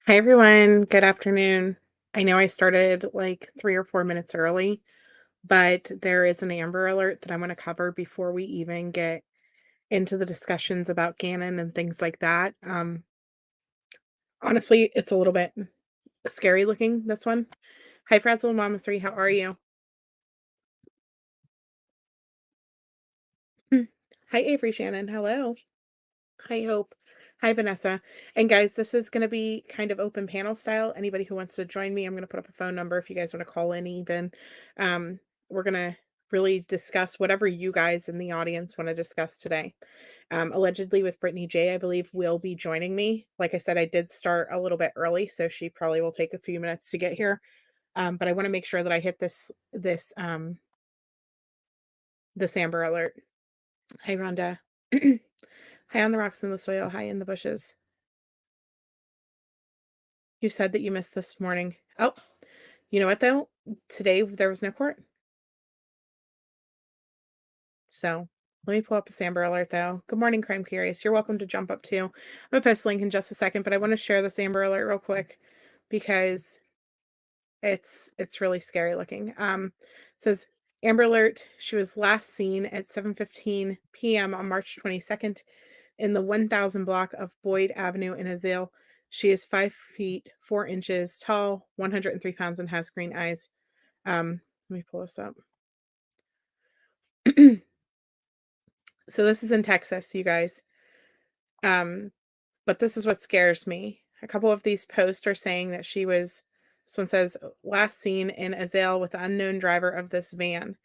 Hi, everyone. Good afternoon. I know I started like 3 or 4 minutes early, but there is an Amber Alert that I'm going to cover before we even get into the discussions about Gannon and things like that. Honestly, it's a little bit scary looking, this one. Hi, Frazzle Mama 3. How are you? Hi, Avery Shannon. Hello. Hi, Hope. Hi, Vanessa. And guys, this is going to be kind of open panel style. Anybody who wants to join me, I'm going to put up a phone number if you guys want to call in even. Um, we're going to really discuss whatever you guys in the audience want to discuss today. Allegedly with Brittany J, I believe will be joining me. Like I said, I did start a little bit early, so she probably will take a few minutes to get here. But I want to make sure that I hit this Amber Alert. Hi, Rhonda. Hi on the rocks in the soil. Hi in the bushes. You said that you missed this morning. Oh, you know what though? Today there was no court. So let me pull up a Amber Alert though. Good morning, Crime Curious. You're welcome to jump up too. I'm gonna post a link in just a second, but I want to share this Amber Alert real quick because it's really scary looking. It says Amber Alert. She was last seen at 7:15 p.m. on March 22nd in the 1000 block of Boyd Avenue in Azale. She is 5 feet 4 inches tall, 103 pounds, and has green eyes. Let me pull this up. So this is in Texas, you guys. Um, but this is what scares me. A couple of these posts are saying that this one says, last seen in Azale with the unknown driver of this van.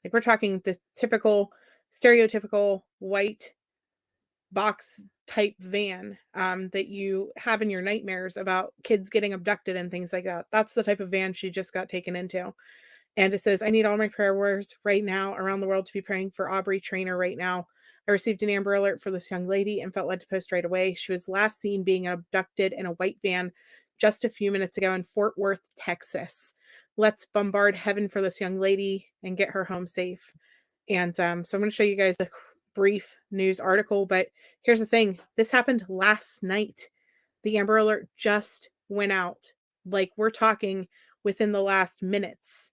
Like we're talking the typical, stereotypical white box type van that you have in your nightmares about kids getting abducted and things like that. That's the type of van she just got taken into. And it says, I need all my prayer warriors right now around the world to be praying for Aubrey Trainer right now. I received an Amber Alert for this young lady and felt led to post right away. She was last seen being abducted in a white van just a few minutes ago in Fort Worth, Texas. Let's bombard heaven for this young lady and get her home safe. And so I'm going to show you guys the brief news article. But here's the thing. This happened last night. The Amber Alert just went out. Like we're talking within the last minutes,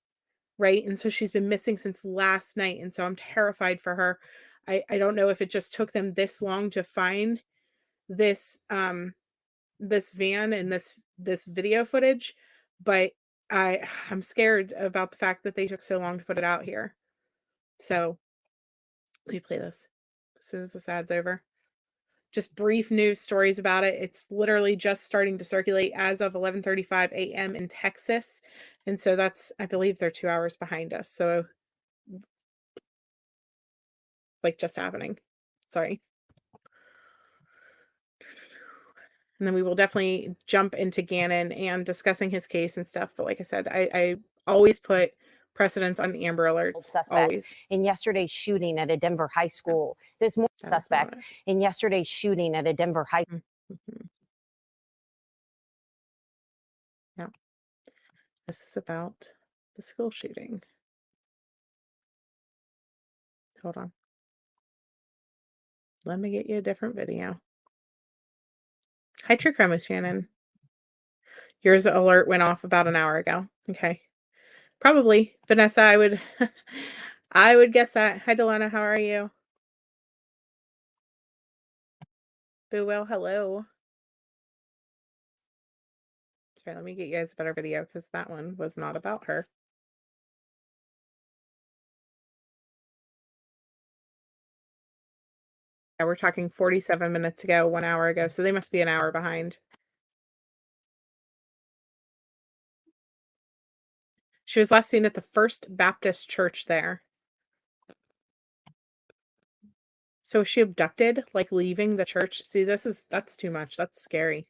right? And so she's been missing since last night, and so I'm terrified for her. I don't know if it just took them this long to find this this van and this video footage, but I'm scared about the fact that they took so long to put it out here. So let me play this as soon as this ad's over. Just brief news stories about it. It's literally just starting to circulate as of 11:35 a.m. in Texas. And so that's, I believe they're 2 hours behind us. So it's like just happening. Sorry. And then we will definitely jump into Gannon and discussing his case and stuff. But like I said, I always put precedence on Amber Alerts. Suspect Always. in yesterday's shooting at a Denver high school. This morning, That is not suspect in yesterday's shooting at a Denver high. Mhm. No. This is about the school shooting. Hold on. Let me get you a different video. Hi, True Crime with Shannon. Yours alert went off about an hour ago. Okay. Probably. Vanessa, I would I would guess that. Hi, Delana. How are you? Boo Will, hello. Sorry, let me get you guys a better video because that one was not about her. Yeah, we're talking 47 minutes ago, 1 hour ago, so they must be an hour behind. She was last seen at the First Baptist Church there. So is she abducted, like leaving the church? See, that's too much. That's scary.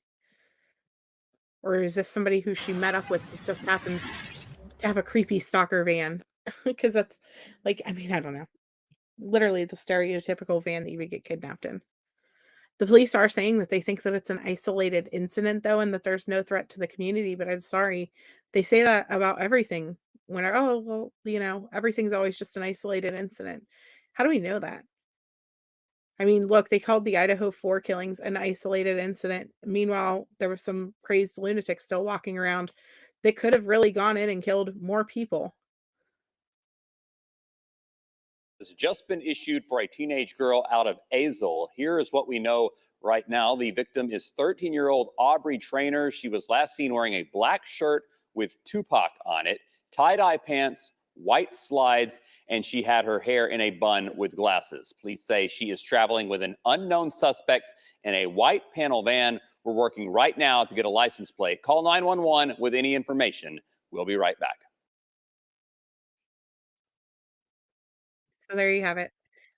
Or is this somebody who she met up with that just happens to have a creepy stalker van? Because that's like, I mean, I don't know. Literally the stereotypical van that you would get kidnapped in. The police are saying that they think that it's an isolated incident, though, and that there's no threat to the community, but I'm sorry. They say that about everything. When, oh, well, everything's always just an isolated incident. How do we know that? I mean, look, they called the Idaho 4 killings an isolated incident. Meanwhile, there was some crazed lunatic still walking around that could have really gone in and killed more people. Has just been issued for a teenage girl out of Azle. Here is what we know right now. The victim is 13-year-old Aubrey Trainer. She was last seen wearing a black shirt with Tupac on it, tie-dye pants, white slides, and she had her hair in a bun with glasses. Police say she is traveling with an unknown suspect in a white panel van. We're working right now to get a license plate. Call 911 with any information. We'll be right back. So there you have it.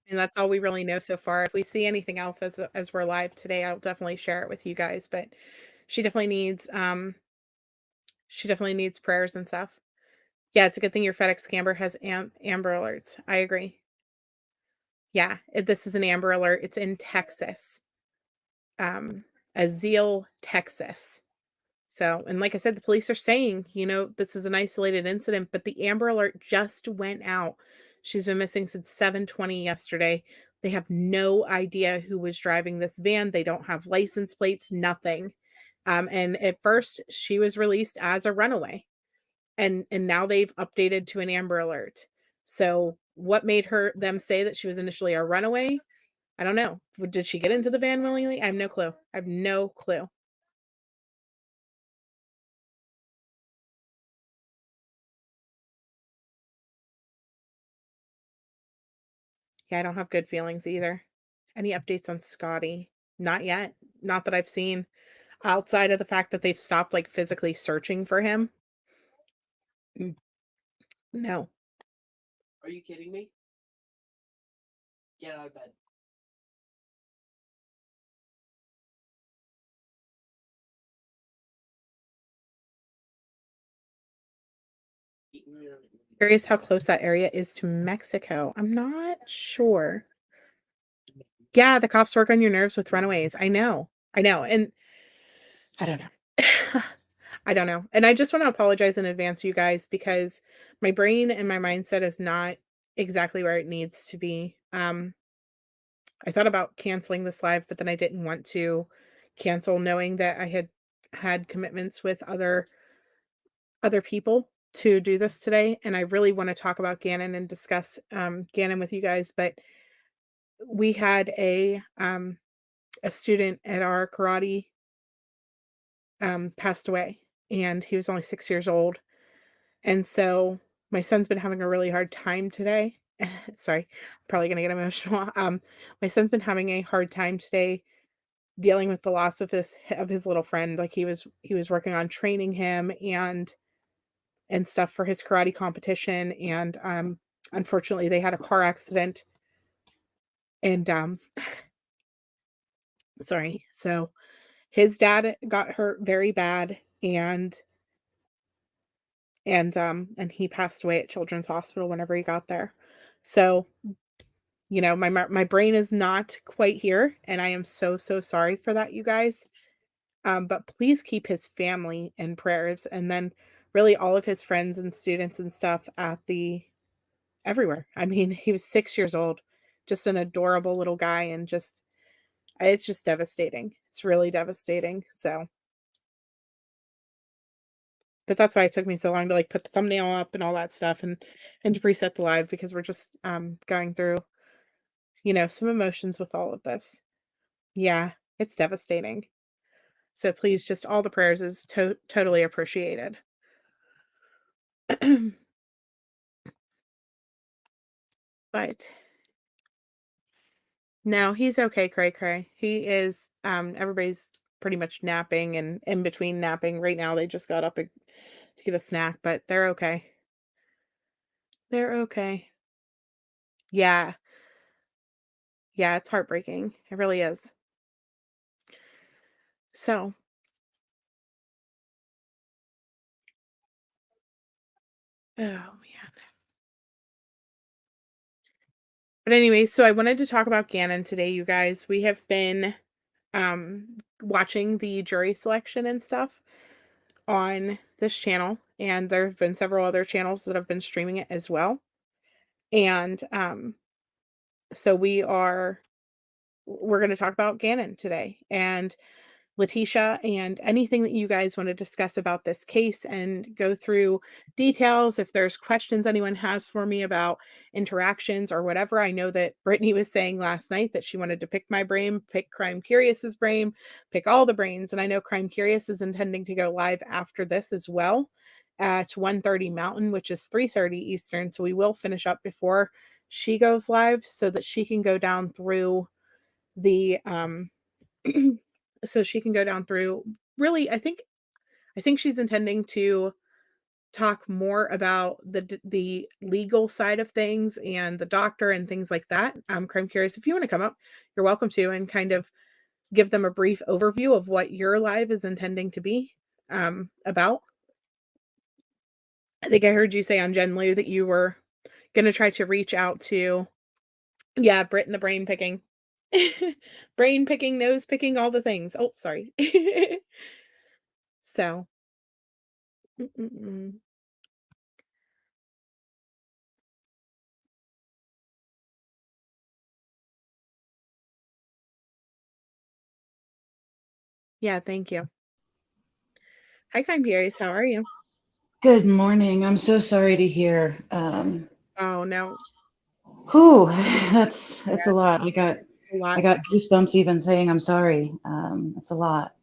And that's all we really know so far. If we see anything else as we're live today, I'll definitely share it with you guys, but she definitely needs she definitely needs prayers and stuff. Yeah, it's a good thing your FedEx scammer has Amber Alerts. I agree. Yeah, this is an Amber Alert. It's in Texas, Azele, Texas. So, and like I said, the police are saying, this is an isolated incident, but the Amber Alert just went out. She's been missing since 7:20 yesterday. They have no idea who was driving this van. They don't have license plates, nothing. And at first, she was released as a runaway, and now they've updated to an Amber Alert. So, what made them say that she was initially a runaway? I don't know. Did she get into the van willingly? I have no clue. I have no clue. Yeah, I don't have good feelings either. Any updates on Scotty? Not yet. Not that I've seen. Outside of the fact that they've stopped, like, physically searching for him. Mm, no. Are you kidding me? Get out of bed. Curious how close that area is to Mexico. I'm not sure. Yeah, the cops work on your nerves with runaways. I know. I know, and I don't know. I don't know, and I just wanna apologize in advance, you guys, because my brain and my mindset is not exactly where it needs to be. I thought about canceling this live, but then I didn't want to cancel knowing that I had commitments with other people to do this today, and I really wanna talk about Gannon and discuss, Gannon with you guys, but we had a student at our karate, passed away, and he was only 6 years old, and so my son's been having a really hard time today. Sorry, I'm probably gonna get emotional. My son's been having a hard time today dealing with the loss of his little friend. Like, he was working on training him and stuff for his karate competition, and, unfortunately, they had a car accident, and, sorry. So, his dad got hurt very bad, and he passed away at Children's Hospital whenever he got there. So, my brain is not quite here, and I am so, so sorry for that, you guys. But please keep his family in prayers, and then really all of his friends and students and stuff at the everywhere. I mean, he was 6 years old, just an adorable little guy, and just it's just devastating. It's really devastating. So, but that's why it took me so long to, like, put the thumbnail up and all that stuff, and to preset the live, because we're just going through, some emotions with all of this. Yeah, it's devastating. So please, just all the prayers is totally appreciated. But no, he's okay, cray cray. He is, everybody's pretty much napping and in between napping. Right now, they just got up to get a snack, but they're okay. They're okay. Yeah. Yeah, it's heartbreaking. It really is. So, oh man. But anyway, so I wanted to talk about Gannon today, you guys. We have been watching the jury selection and stuff on this channel, and there have been several other channels that have been streaming it as well. And so we are we're going to talk about Gannon today and Letecia and anything that you guys want to discuss about this case and go through details. If there's questions anyone has for me about interactions or whatever, I know that Brittany was saying last night that she wanted to pick my brain, pick Crime Curious's brain, pick all the brains. And I know Crime Curious is intending to go live after this as well at 1:30 Mountain, which is 3:30 Eastern. So we will finish up before she goes live so that she can go down through the so she can go down through really I think she's intending to talk more about the legal side of things and the doctor and things like that. Crime Curious, if you want to come up, you're welcome to, and kind of give them a brief overview of what your live is intending to be about. I think I heard you say on Jen Lou that you were going to try to reach out to, yeah, Brit and the brain picking. Brain picking, nose picking, all the things. Oh, sorry. So, mm-mm-mm. Yeah, thank you. Hi, Crime Curious. How are you? Good morning. I'm so sorry to hear. Oh, no. Whew, that's Yeah, a lot. a lot. I got goosebumps even saying I'm sorry. It's a lot.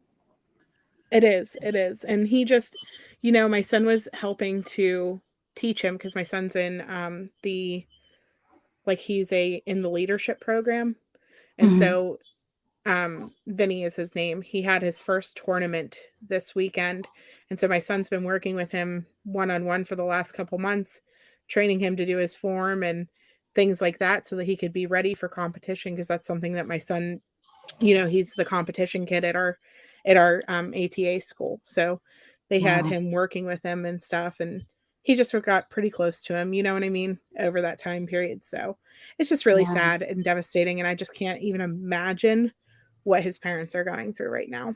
It is. It is. And he just, my son was helping to teach him because my son's in he's in the leadership program. And Hmm. so Vinny is his name. He had his first tournament this weekend. And so my son's been working with him one-on-one for the last couple months, training him to do his form and things like that so that he could be ready for competition because that's something that my son, he's the competition kid at our ATA school. So they had Wow. him working with him and stuff, and he just got pretty close to him, you know what I mean, over that time period. So it's just really Yeah. sad and devastating, and I just can't even imagine what his parents are going through right now.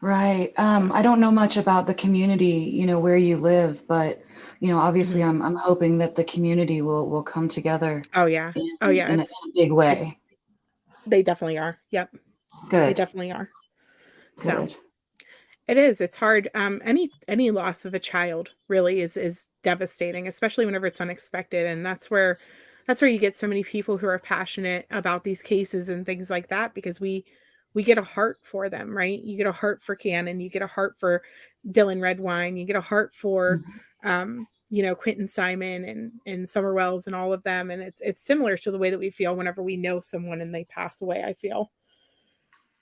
Right. So, I don't know much about the community, where you live, but obviously mhm. I'm hoping that the community will come together Oh yeah. in Oh yeah, in a big it way. they definitely are. Yep. They Good. definitely are. So Good. it is. It's hard. Any loss of a child really is devastating, especially whenever it's unexpected. And that's where you get so many people who are passionate about these cases and things like that because we get a heart for them, right? You get a heart for Cannon, you get a heart for Dylan Redwine, you get a heart for Mhm. Quentin Simon and Summer Wells and all of them. And it's similar to the way that we feel whenever we know someone and they pass away, I feel.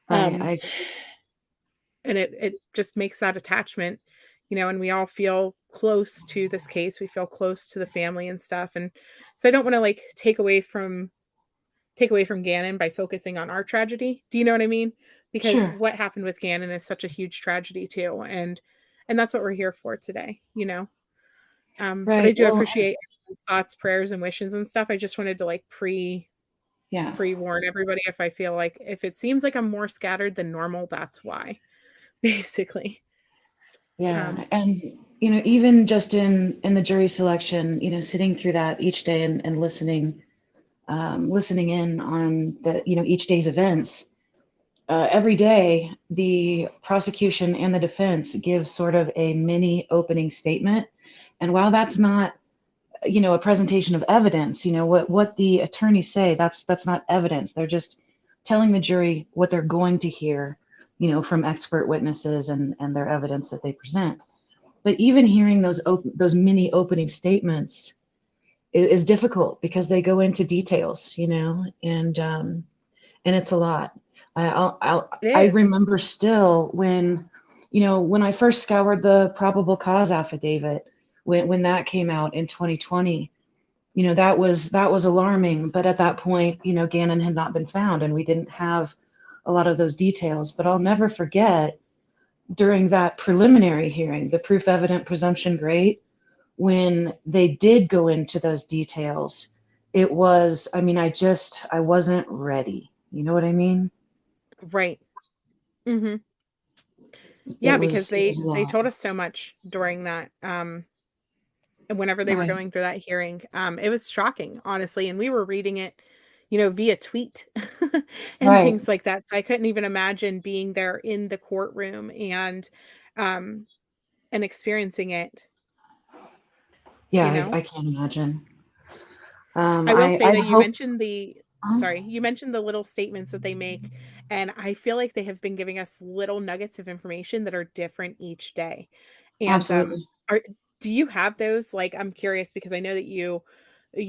Right. Um and it just makes that attachment, and we all feel close to this case, we feel close to the family and stuff, and so I don't want to like take away from Gannon by focusing on our tragedy. Do you know what I mean? Because Sure. what happened with Gannon is such a huge tragedy too, and that's what we're here for today. But I Right. do Well, appreciate everyone's thoughts, prayers, and wishes and stuff. I just wanted to like yeah. pre-warn everybody if I feel like if it seems like I'm more scattered than normal, that's why. Basically. Yeah, um and even just in the jury selection, sitting through that each day and listening in on the each day's events. Every day, the prosecution and the defense give sort of a mini opening statement, and while that's not a presentation of evidence, what the attorneys say, that's not evidence. They're just telling the jury what they're going to hear, from expert witnesses and their evidence that they present. But even hearing those mini opening statements is difficult because they go into details, and it's a lot. it I is. remember still when I first scoured the probable cause affidavit when that came out in 2020. That was alarming. But at that point, Gannon had not been found, and we didn't have a lot of those details. But I'll never forget during that preliminary hearing, the proof evident presumption great, when they did go into those details, it was, I mean, I wasn't ready. You know what I mean? Right. Mhm. It Yeah, because was, it was a they lot. told us so much during that, whenever they were Right. going through that hearing. It was shocking, honestly, and we were reading it, via tweet and Right. things like that. So I couldn't even imagine being there in the courtroom um and experiencing it, Yeah, you know? I can't imagine. I will say I that you hope. mentioned the um, sorry, you mentioned the little statements that they make, and I feel like they have been giving us little nuggets of information that are different each day. And, Absolutely. are do you have those? Like, I'm curious because I know that you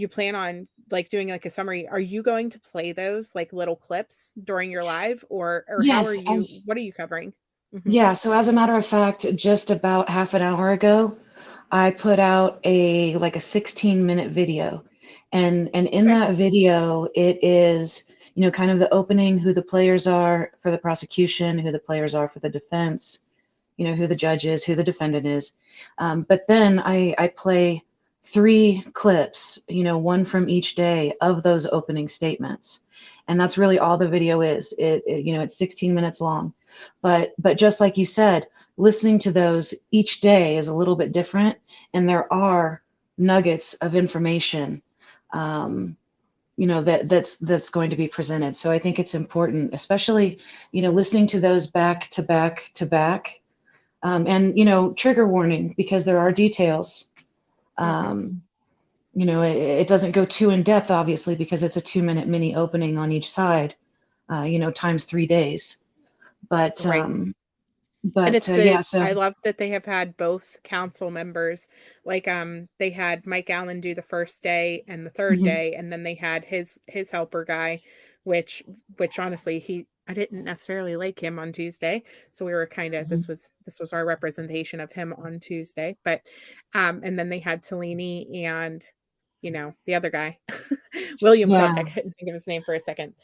plan on, like, doing, like, a summary. Are you going to play those, like, little clips during your live, or how are Yes, you as what are you covering? Mhm. yeah, so as a matter of fact, just about half an hour ago, I put out a like a 16-minute video. And in Okay. that video, it is, kind of the opening, who the players are for the prosecution, who the players are for the defense, who the judge is, who the defendant is. But then I play 3 clips, one from each day of those opening statements. And that's really all the video is. It's 16 minutes long. But just like you said, listening to those each day is a little bit different. And there are nuggets of information that's going to be presented. So I think it's important, especially, listening to those back to back to back, and trigger warning, because there are details. Mhm. um, it doesn't go too in depth, obviously, because it's a 2-minute mini opening on each side, times 3 days. but Right. um, And but it's yeah, the so. I love that they have had both council members, like, they had Mike Allen do the first day and the 3rd Mhm. day, and then they had his helper guy, which honestly, I didn't necessarily like him on Tuesday, so we were kinda Mhm. this was our representation of him on Tuesday, but, and then they had Tellini and, the other guy, William Cook, I Yeah, couldn't think of his name for a second.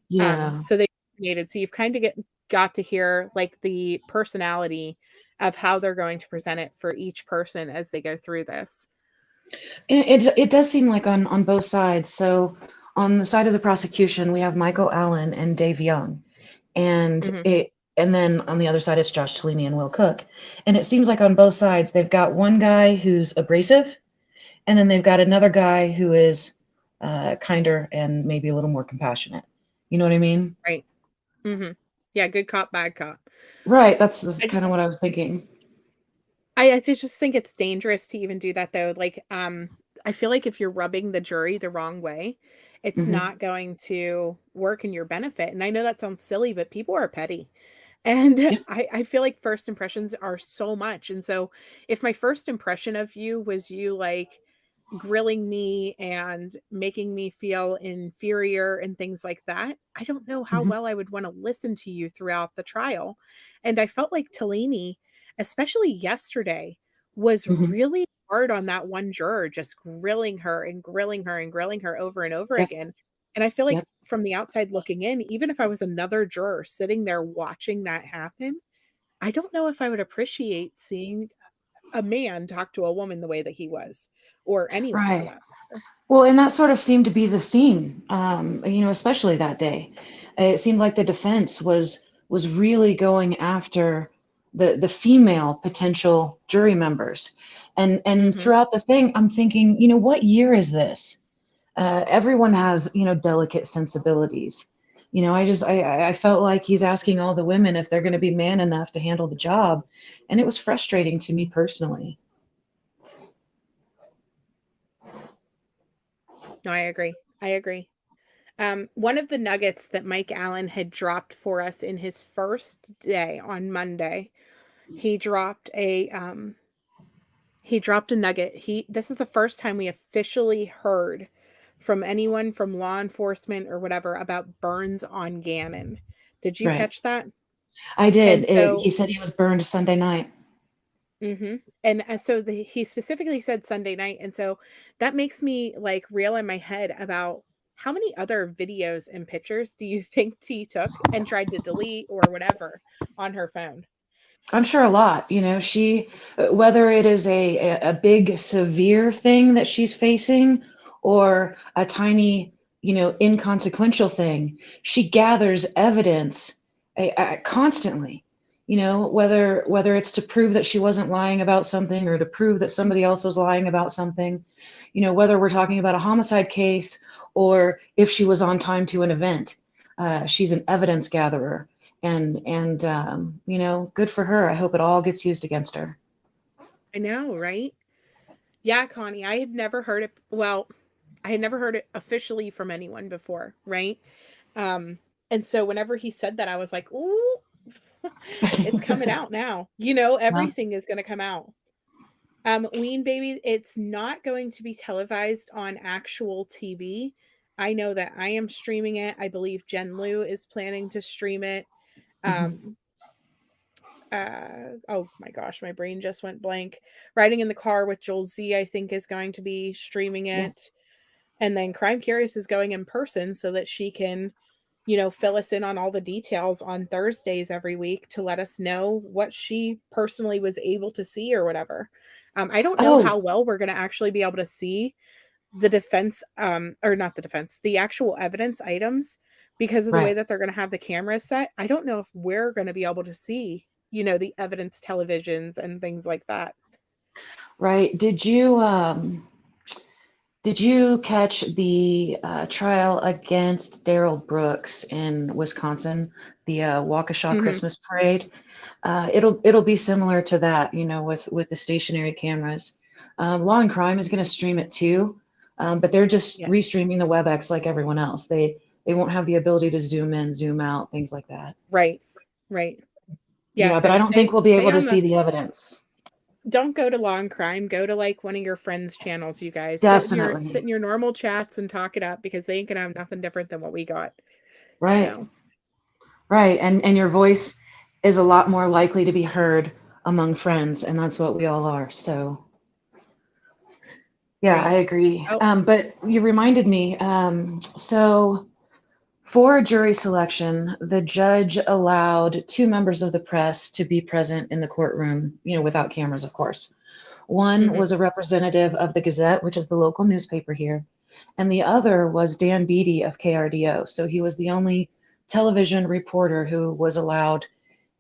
yeah. So they alternated, so you've kinda got to hear, like, the personality of how they're going to present it for each person as they go through this. It does seem like on both sides. So on the side of the prosecution, we have Michael Allen and Dave Young, and Mhm. it and then on the other side, it's Josh Tallini and Will Cook. And it seems like on both sides, they've got one guy who's abrasive, and then they've got another guy who is kinder and maybe a little more compassionate. You know what I mean? Right. Mhm. Yeah, good cop, bad cop. Right. That's I kind just of what I was thinking. I just think it's dangerous to even do that though, like, I feel like if you're rubbing the jury the wrong way, it's Hmm. not going to work in your benefit, and I know that sounds silly, but people are petty. And Yep. I feel like first impressions are so much, and so if my first impression of you was you, like, grilling me and making me feel inferior and things like that, I don't know how Hmm. well I would wanna listen to you throughout the trial, and I felt like Tellini, especially yesterday, was Hmm. really hard on that one juror, just grilling her and grilling her and grilling her over and over Yep. again, and I feel like Yep. from the outside looking in, even if I was another juror sitting there watching that happen, I don't know if I would appreciate seeing a man talk to a woman the way that he was, or anyone for Right. that matter. Well, and that sort of seemed to be the theme, especially that day. It seemed like the defense was really going after the female potential jury members, and Mhm. throughout the thing, I'm thinking, what year is this? Everyone has, delicate sensibilities. I felt like he's asking all the women if they're going to be man enough to handle the job, and it was frustrating to me personally. No, I agree. I agree. One of the nuggets that Mike Allen had dropped for us in his first day on Monday, he dropped a nugget. This is the first time we officially heard from anyone from law enforcement or whatever about burns on Gannon. Did you Right. catch that? I And did. He so said he was burned Sunday night. mhm, and, so he specifically said Sunday night, and so that makes me, like, reel in my head about how many other videos and pictures do you think T took and tried to delete or whatever on her phone? I'm sure a lot. Whether it is a big severe thing that she's facing, or a tiny, inconsequential thing, she gathers evidence constantly. you know, whether it's to prove that she wasn't lying about something or to prove that somebody else was lying about something, you know, whether we're talking about a homicide case or if she was on time to an event. She's an evidence gatherer, and you know, good for her. I hope it all gets used against her. I know, right? Yeah, Connie, I had never heard it. Well, I had never heard it officially from anyone before, right? And so whenever he said that, I was like, ooh, it's coming out now. You know, Well, everything is going to come out. Ween Baby, it's not going to be televised on actual TV. I know that I am streaming it. I believe Jen Lu is planning to stream it. mhm. Oh my gosh, my brain just went blank. Riding in the Car with Joel Z, I think, is going to be streaming Yeah. it. And then Crime Curious is going in person so that she can, you know, fill us in on all the details on Thursdays every week to let us know what she personally was able to see or whatever. I don't know how Oh, well we're going to actually be able to see the defense, or not the defense, the actual evidence items because of the way right, that they're going to have the cameras set. I don't know if we're going to be able to see, you know, the evidence televisions and things like that. right. Did you catch the trial against Daryl Brooks in Wisconsin, the Waukesha Hmm. Christmas parade? It'll be similar to that, you know, with the stationary cameras. Law and Crime is going to stream it too, but they're just Yeah. restreaming the WebEx like everyone else. They won't have the ability to zoom in, zoom out, things like that. Right. Right. Yeah. Yeah, but So I don't think we'll be stay able to on see the, the evidence. don't go to Law and Crime. Go to like one of your friends' channels, you guys. Sit Definitely. in your normal chats and talk it up because they ain't gonna have nothing different than what we got. Right. So Right. And your voice is a lot more likely to be heard among friends, and that's what we all are. So yeah, I right. agree. Oh. But you reminded me, so for jury selection, the judge allowed two members of the press to be present in the courtroom, you know, without cameras, of course. One Hmm. was a representative of the Gazette, which is the local newspaper here, and the other was Dan Beatty of KRDO. So he was the only television reporter who was allowed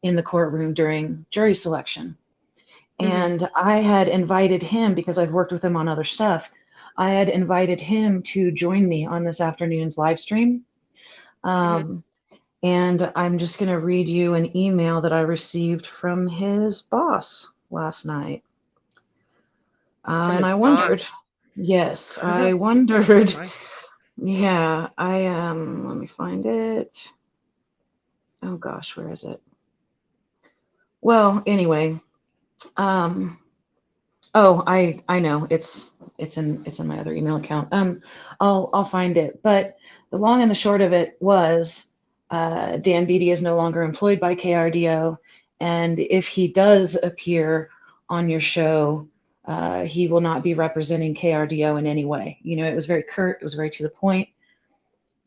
in the courtroom during jury selection. Hmm. And I had invited him, because I've worked with him on other stuff, I had invited him to join me on this afternoon's live stream. Hmm. Um, and I'm just going to read you an email that I received from his boss last night. From And his I wondered, boss. yes, I Oh wondered, my. yeah, let me find it. Oh gosh, where is it? Well, anyway, um, oh, I know it's in my other email account. I'll find it. But the long and the short of it was, Dan Beatty is no longer employed by KRDO, and if he does appear on your show, he will not be representing KRDO in any way. You know, it was very curt. It was very to the point,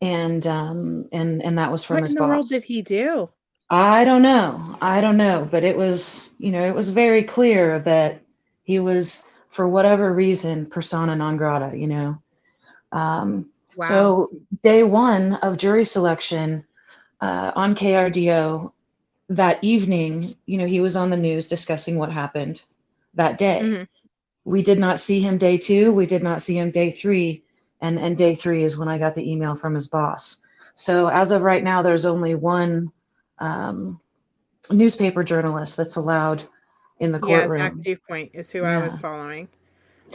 and that was from What his in the world did boss. he do? I don't know. I don't know, but it was, you know, it was very clear that he was, for whatever reason, persona non grata, you know. Wow. So day one of jury selection on KRDO that evening, you know, he was on the news discussing what happened that day. Hmm. We did not see him day two. We did not see him day three. And day three is when I got the email from his boss. So as of right now, there's only one um, newspaper journalist that's allowed in the Yeah, Zach courtroom. Dupoint is who I was Yeah, following.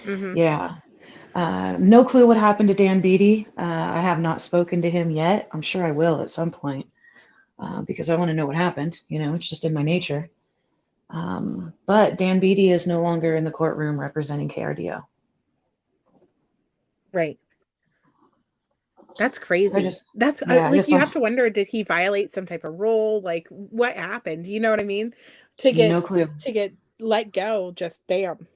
Hmm. yeah. No clue what happened to Dan Beatty. I have not spoken to him yet. I'm sure I will at some point because I want to know what happened. You know, it's just in my nature. But Dan Beatty is no longer in the courtroom representing KRDO. Right. That's So I crazy. just, That's yeah, I like just you don't, have to wonder, did he violate some type of rule? Like what happened? You know what I mean? To no get clue. to get let go, just bam.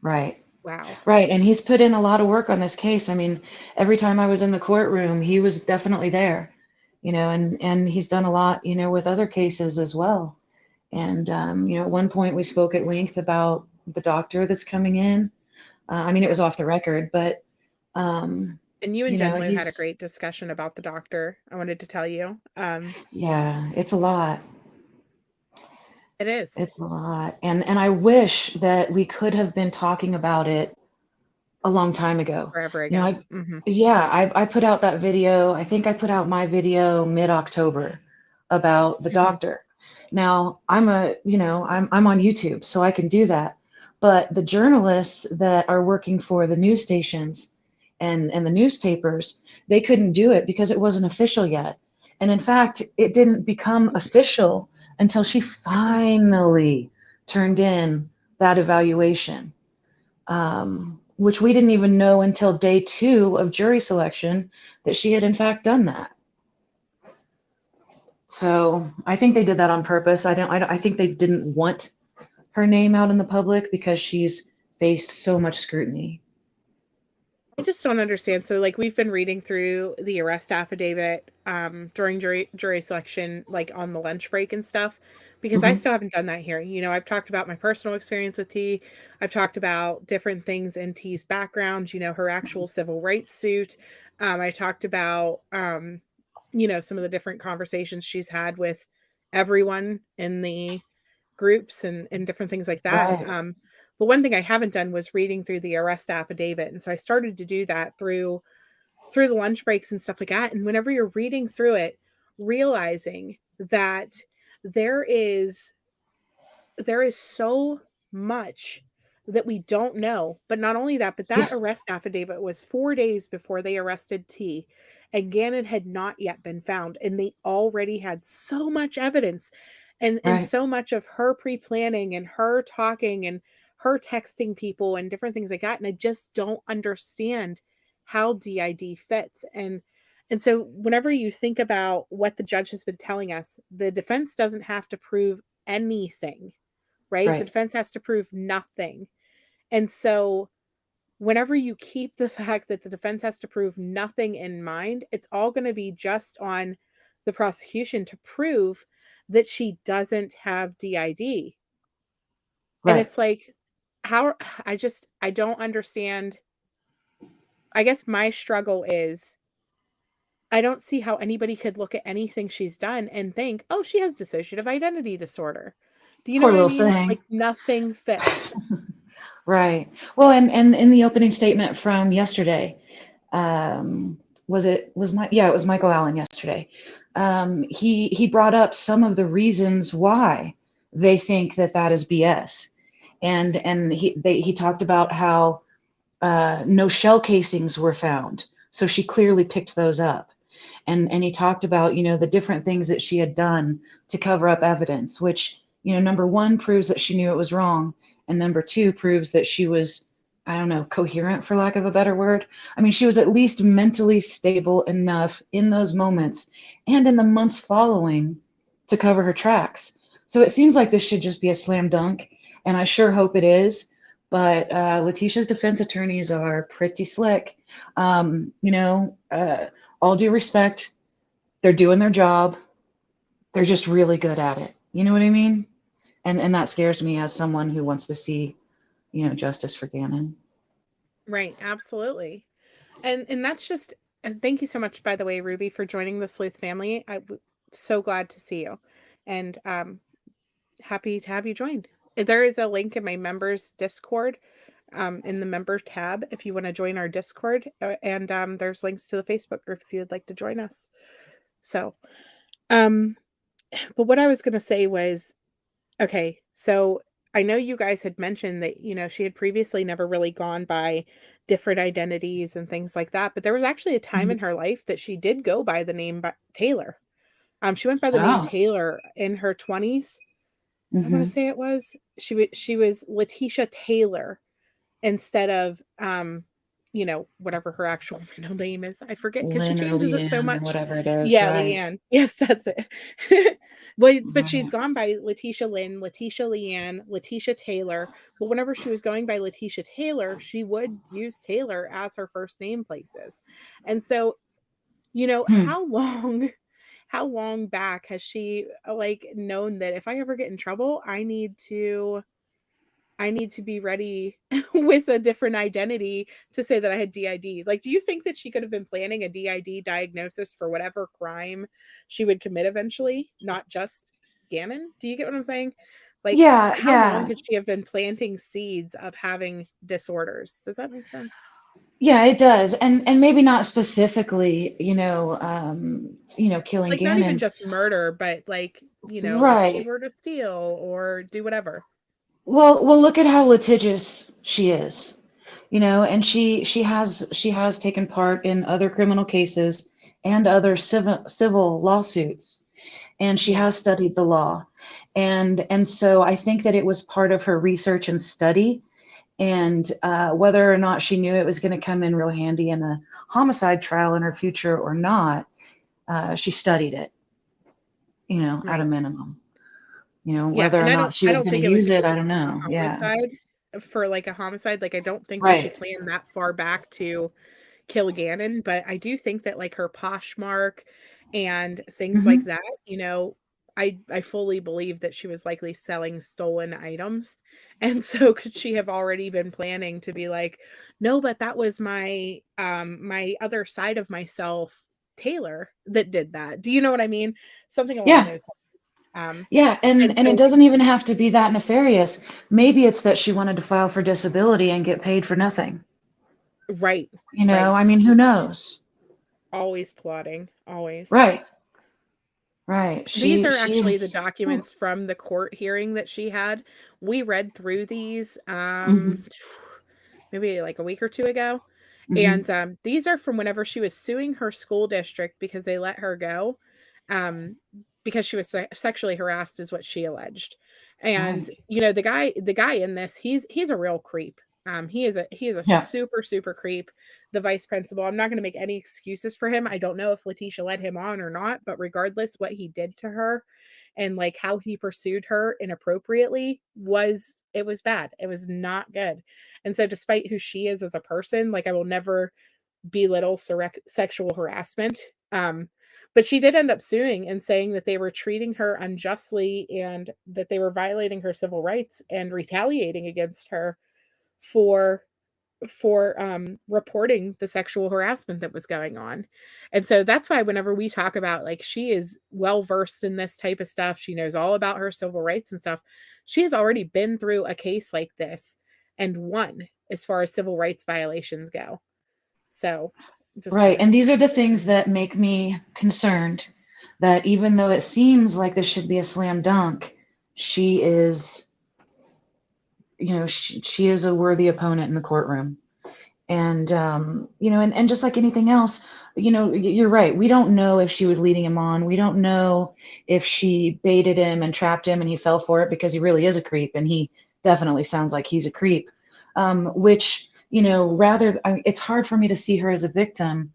Right. Wow. Right. And he's put in a lot of work on this case. I mean, every time I was in the courtroom, he was definitely there, you know, and he's done a lot, you know, with other cases as well. And, you know, at one point we spoke at length about the doctor that's coming in. I mean, it Yeah. was off the record, but, um, And you and you know, Jen Lu had a he's, great discussion about the doctor. I wanted to tell you. yeah, it's a lot. It is. It's a lot. And I wish that we could have been talking about it a long time ago. Forever You know, ago. Mhm. I put out that video. I think I put out my video mid-October about the Mhm. doctor. Now, I'm on YouTube, so I can do that. But the journalists that are working for the news stations and the newspapers, they couldn't do it because it wasn't official yet. And in fact, it didn't become official until she finally turned in that evaluation, which we didn't even know until day 2 of jury selection that she had in fact done that. So I think they did that on purpose. I think they didn't want her name out in the public because she's faced so much scrutiny. I just don't understand. So, like, we've been reading through the arrest affidavit during jury selection, like on the lunch break and stuff, because I Hmm. still haven't done that hearing. You know, I've talked about my personal experience with T. I've talked about different things in T's background. You know, her actual civil rights suit. I talked about some of the different conversations she's had with everyone in the groups and different things like that. Right. But one thing I haven't done was reading through the arrest affidavit, and so I started to do that through the lunch breaks and stuff like that. And whenever you're reading through it, realizing that there is there is so much that we don't know. But not only that, but that Yeah. arrest affidavit was 4 days before they arrested T, and Gannon had not yet been found, and they already had so much evidence and Right. so much of her pre-planning and her talking and her texting people and different things like that. And I just don't understand how DID fits. And so whenever you think about what the judge has been telling us, the defense doesn't have to prove anything, right? The Right. defense has to prove nothing. And so whenever you keep the fact that the defense has to prove nothing in mind, it's all going to be just on the prosecution to prove that she doesn't have DID. And Right. it's like, how I don't understand. I guess my struggle is I don't see how anybody could look at anything she's done and think, oh, she has dissociative identity disorder. Do you know Poor what I little mean? thing. Like nothing fits. Right. Well, and in the opening statement from yesterday, um, it was Michael Allen yesterday. He brought up some of the reasons why they think that that is BS, and he talked about how no shell casings were found, so she clearly picked those up. And he talked about, the different things that she had done to cover up evidence, which, number one proves that she knew it was wrong, and number two proves that she was, I don't know, coherent, for lack of a better word. I mean, she was at least mentally stable enough in those moments and in the months following to cover her tracks. So it seems like this should just be a slam dunk, and I sure hope it is. But Leticia's defense attorneys are pretty slick. All due respect, they're doing their job. They're just really good at it. You know what I mean? And that scares me as someone who wants to see, justice for Gannon. Right, absolutely. And that's just and thank you so much, by the way, Ruby, for joining the Sleuth family. So glad to see you. And happy to have you joined. There is a link in my members Discord, in the member tab if you want to join our Discord. And there's links to the Facebook group if you would like to join us. So um but what I was gonna say was, okay, so I know you guys had mentioned that, she had previously never really gone by different identities and things like that, but there was actually a time in Mhm. her life that she did go by the name Taylor. She went by the name Oh. Taylor in her 20s. I want to Hmm. say it was. She was Letecia Taylor instead of whatever her actual middle name is. I forget because she Lynn or changes it so Leanne or much. whatever it is, Yeah, right? Leanne. Yes, that's it. Well, but she's Right. gone by Letecia Lynn, Letecia Leanne, Letecia Taylor. But whenever she was going by Letecia Taylor, she would use Taylor as her first name places. And so, Hmm. how long back has she like known that if I ever get in trouble, I need to be ready with a different identity to say that I had DID. Like, do you think that she could have been planning a DID diagnosis for whatever crime she would commit eventually, not just Gannon? Do you get what I'm saying? Like, Yeah, how long yeah. could she have been planting seeds of having disorders? Does that make sense? Yeah, it does. And maybe not specifically, killing Like, not even Gannon. just murder, but, like, if she Right. were to steal or do whatever. Well, look at how litigious she is, and she has taken part in other criminal cases and other civil lawsuits, and she Yeah. has studied the law, and so I think that it was part of her research and study, and whether or not she knew it was going to come in real handy in a homicide trial in her future or not, she studied it, at a Right. minimum. Yeah, Whether and or I not don't she I was don't going to think it would use be it, I don't a know. Yeah. homicide for, like, a homicide, like, I don't think that she Right. planned that far back to kill Gannon, but I do think that, like, her Poshmark and things like Hmm. that, I fully believe that she was likely selling stolen items, and so could she have already been planning to be like, "No, but that was my other side of myself, Taylor, that did that." Do you know what I mean? Something along Yeah. those lines, Yeah, and and it so doesn't even have to be that nefarious. Maybe it's that she wanted to file for disability and get paid for nothing. right, I right. mean, who knows? Always plotting, always. Right. Right. These are She actually the is. documents from the court hearing that she had. We read through these, Hmm. maybe like a week or 2 ago, Hmm. and, these are from whenever she was suing her school district because they let her go, um, because she was sexually harassed is what she alleged. And, Right. the guy in this, he's a real creep. He is a Yeah. super, super creep, the vice principal. I'm not gonna make any excuses for him. I don't know if Letecia led him on or not, but regardless, what he did to her and, like, how he pursued her inappropriately was bad. It was not good. And so despite who she is as a person, like, I will never belittle sexual harassment. But she did end up suing and saying that they were treating her unjustly and that they were violating her civil rights and retaliating against her for reporting the sexual harassment that was going on. And so that's why whenever we talk about, like, she is well versed in this type of stuff, she knows all about her civil rights and stuff. She has already been through a case like this and won as far as civil rights violations go. So, just Right. to And these are the things that make me concerned that even though it seems like this should be a slam dunk, she is, she is a worthy opponent in the courtroom. And and just like anything else, you're right, we don't know if she was leading him on, we don't know if she baited him and trapped him and he fell for it, because he really is a creep, and he definitely sounds like he's a creep. Which, it's hard for me to see her as a victim.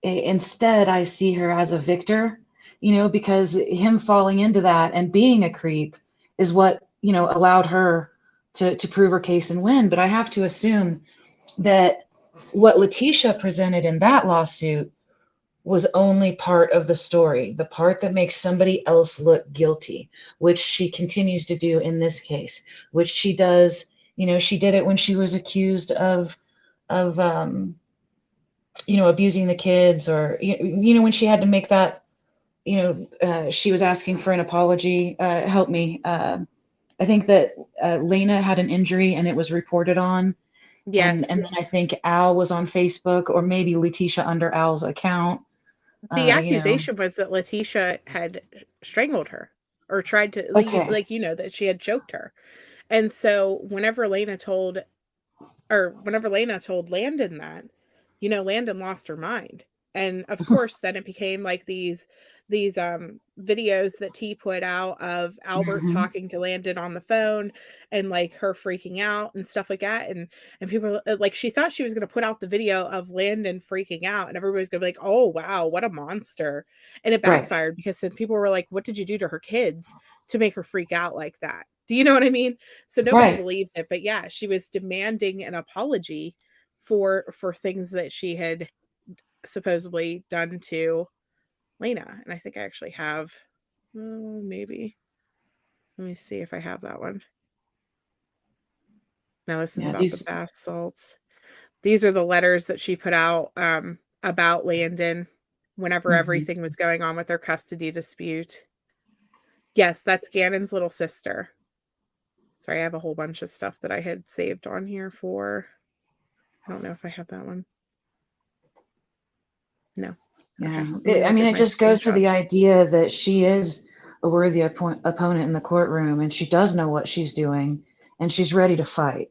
Instead, I see her as a victor, because him falling into that and being a creep is what, allowed her to prove her case and win. But I have to assume that what Letecia presented in that lawsuit was only part of the story, the part that makes somebody else look guilty, which she continues to do in this case, which she does, she did it when she was accused of abusing the kids, or, when she had to make that, she was asking for an apology. Help me. I think that Lena had an injury and it was reported on, and yes. then I think Al was on Facebook, or maybe Letecia under Al's account. The Uh, you know, accusation was that Letecia had strangled her or tried to, okay. like, that she had choked her. And so whenever Lena told Landon that, Landon lost her mind. And of course, then it became like these videos that T put out of Albert Hmm. talking to Landon on the phone and, like, her freaking out and stuff like that. And people like, she thought she was going to put out the video of Landon freaking out and everybody's going to be like, "Oh, wow, what a monster." And it Right. backfired because then people were like, "What did you do to her kids to make her freak out like that?" Do you know what I mean? So nobody Right. believed it, but yeah, she was demanding an apology for things that she had supposedly done to Lena. And I think I actually have, maybe. Let me see if I have that one. No, this is Yeah. about the These. bath salts. These are the letters that she put out about Landon whenever Hmm. everything was going on with their custody dispute. Yes, that's Gannon's little sister. Sorry, I have a whole bunch of stuff that I had saved on here for. I don't know if I have that one. No. Okay. Yeah. Let me I look mean, at it my just goes to the screenshots. idea that she is a worthy opponent in the courtroom, and she does know what she's doing, and she's ready to fight.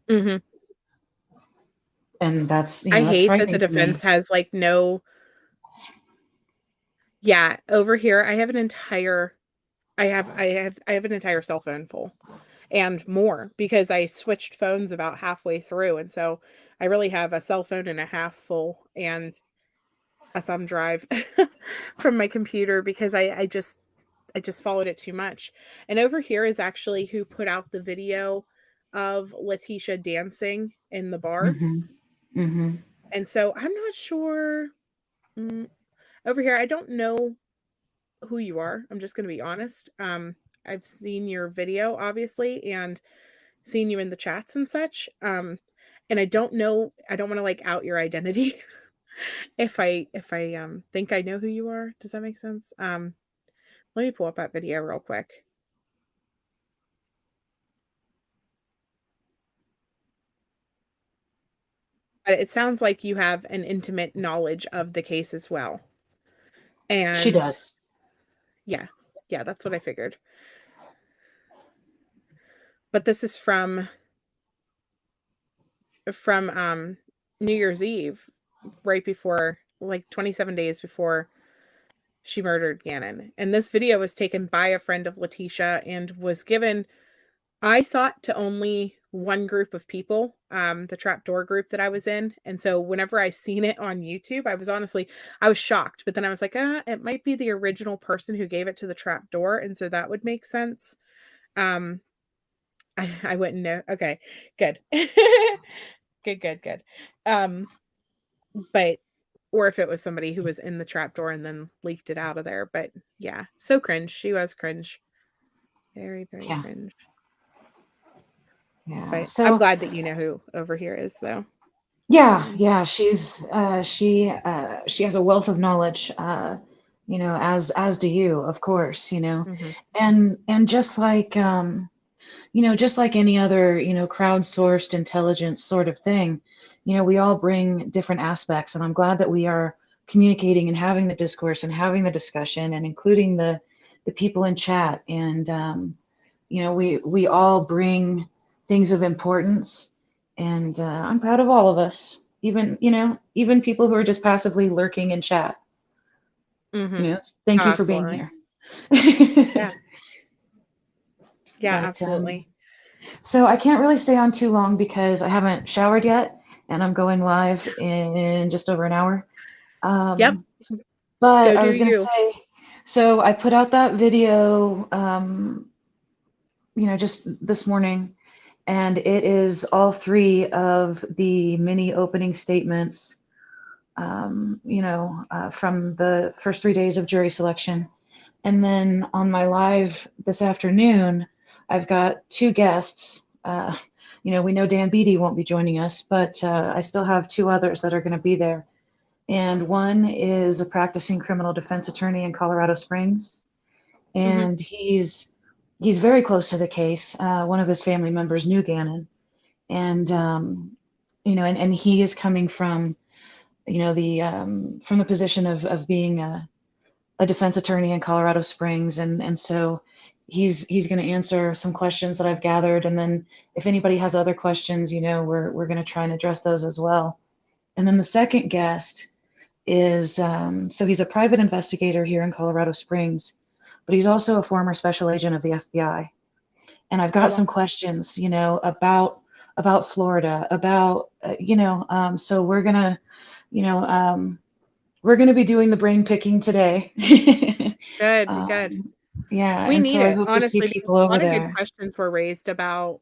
hmm And that's, I that's hate that the frightening to defense me. has like no. Yeah, over here I have an entire. I have an entire cell phone full, and more because I switched phones about halfway through, and so I really have a cell phone and a half full and a thumb drive from my computer because I just followed it too much. And over here is actually who put out the video of Letecia dancing in the bar. Hmm. Hmm. And so I'm not sure. Over here, I don't know who you are. I'm just going to be honest. I've seen your video, obviously, and seen you in the chats and such. And I don't know. I don't want to like out your identity if I think I know who you are. Does that make sense? Let me pull up that video real quick. But it sounds like you have an intimate knowledge of the case as well. She And does. yeah, that's what I figured. But this is from New Year's Eve, right before, like 27 days before she murdered Gannon. And this video was taken by a friend of Letecia and was given, I thought, to only one group of people, the trapdoor group that I was in. And so whenever I seen it on YouTube, I was shocked. But then I was like, it might be the original person who gave it to the trapdoor. And so that would make sense. Um, I wouldn't know. Okay, good. Good. Um, but or if it was somebody who was in the trapdoor and then leaked it out of there. But yeah, so cringe. She was cringe. Very, very Yeah. cringe. Yeah. But I'm So, glad that you know who over here is, though. Um, yeah, she has a wealth of knowledge, as do you, of course, mhm, and just like just like any other, crowdsourced intelligence sort of thing, we all bring different aspects, and I'm glad that we are communicating and having the discourse and having the discussion and including the people in chat, and we all bring things of importance, and I'm proud of all of us, even people who are just passively lurking in chat. mhm. Oh, Thank you for being absolutely. here. Yeah. Yeah, But absolutely. so I can't really stay on too long because I haven't showered yet, and I'm going live in just over an hour. Yep. Um, but Go I do was going to you. say, so I put out that video, just this morning, and it is all three of the mini opening statements, from the first 3 days of jury selection. And then on my live this afternoon, I've got two guests. We know Dan Beatty won't be joining us, but I still have two others that are going to be there. And one is a practicing criminal defense attorney in Colorado Springs, Mhm, and he's very close to the case. One of his family members knew Gannon, and and he is coming from from the position of being a defense attorney in Colorado Springs, and so he's going to answer some questions that I've gathered, and then if anybody has other questions, we're going to try and address those as well. And then the second guest is so he's a private investigator here in Colorado Springs, but he's also a former special agent of the FBI. And I've oh, got wow. some questions, about Florida, about so we're gonna be doing the brain picking today. Good. um, yeah, We and need so I it, hope to see honestly, because people a over lot of good there. questions were raised about,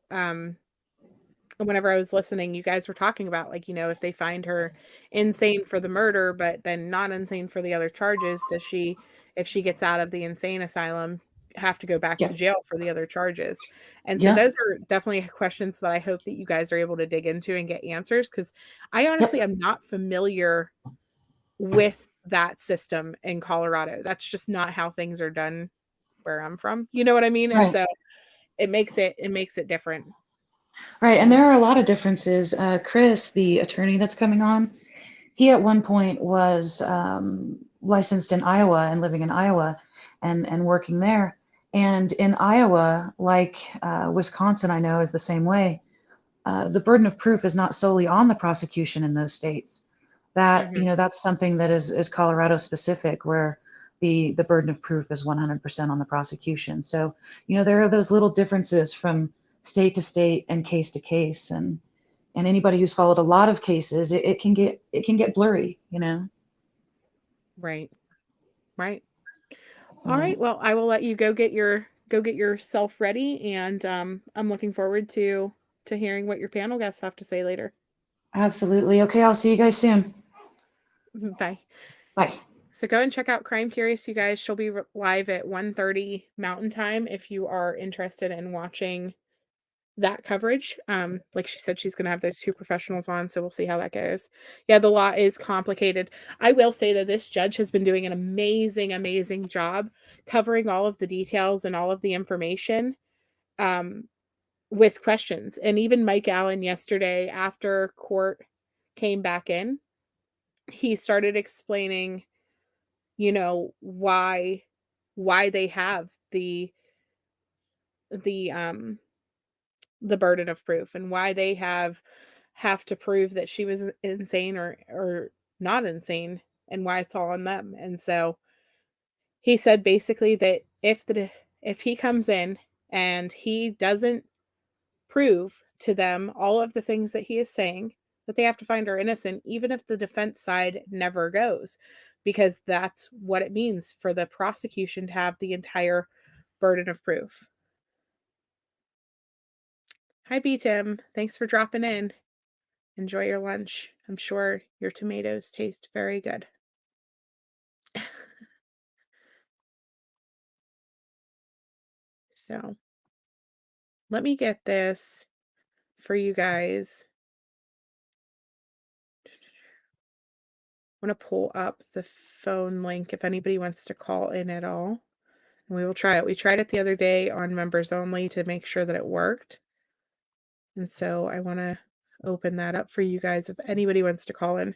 whenever I was listening, you guys were talking about, like, if they find her insane for the murder, but then not insane for the other charges, does she, if she gets out of the insane asylum, have to go back to Yep. jail for the other charges? And so Yep. those are definitely questions that I hope that you guys are able to dig into and get answers, because I honestly Yep. am not familiar with that system in Colorado. That's just not how things are done where I'm from. You know what I mean? And Right. so it makes it different. Right. And there are a lot of differences. Chris, the attorney that's coming on, he at one point was licensed in Iowa and living in Iowa and working there. And in Iowa, like Wisconsin, I know is the same way. The burden of proof is not solely on the prosecution in those states. That, Mhm. that's something that is Colorado specific, where the burden of proof is 100% on the prosecution. So, there are those little differences from state to state and case to case. And anybody who's followed a lot of cases, it can get blurry. Right. Right. All But right. Well, I will let you go get yourself ready, and I'm looking forward to hearing what your panel guests have to say later. absolutely. Okay, I'll see you guys soon. Bye. Bye. So go and check out Crime Curious, you guys. She'll be live at 1:30 Mountain Time if you are interested in watching that coverage. Like she said, she's going to have those two professionals on, so we'll see how that goes. Yeah, the law is complicated. I will say that this judge has been doing an amazing, amazing job covering all of the details and all of the information with questions. And even Mike Allen yesterday, after court came back in, he started explaining, why they have the the burden of proof, and why they have to prove that she was insane or not insane, and why it's all on them. And so he said basically that if he comes in and he doesn't prove to them all of the things that he is saying, that they have to find her innocent, even if the defense side never goes, because that's what it means for the prosecution to have the entire burden of proof. Hi, B. Tim. Thanks for dropping in. Enjoy your lunch. I'm sure your tomatoes taste very good. So let me get this for you guys. I'm going to pull up the phone link if anybody wants to call in at all. And we will try it. We tried it the other day on members only to make sure that it worked. And so I want to open that up for you guys if anybody wants to call in.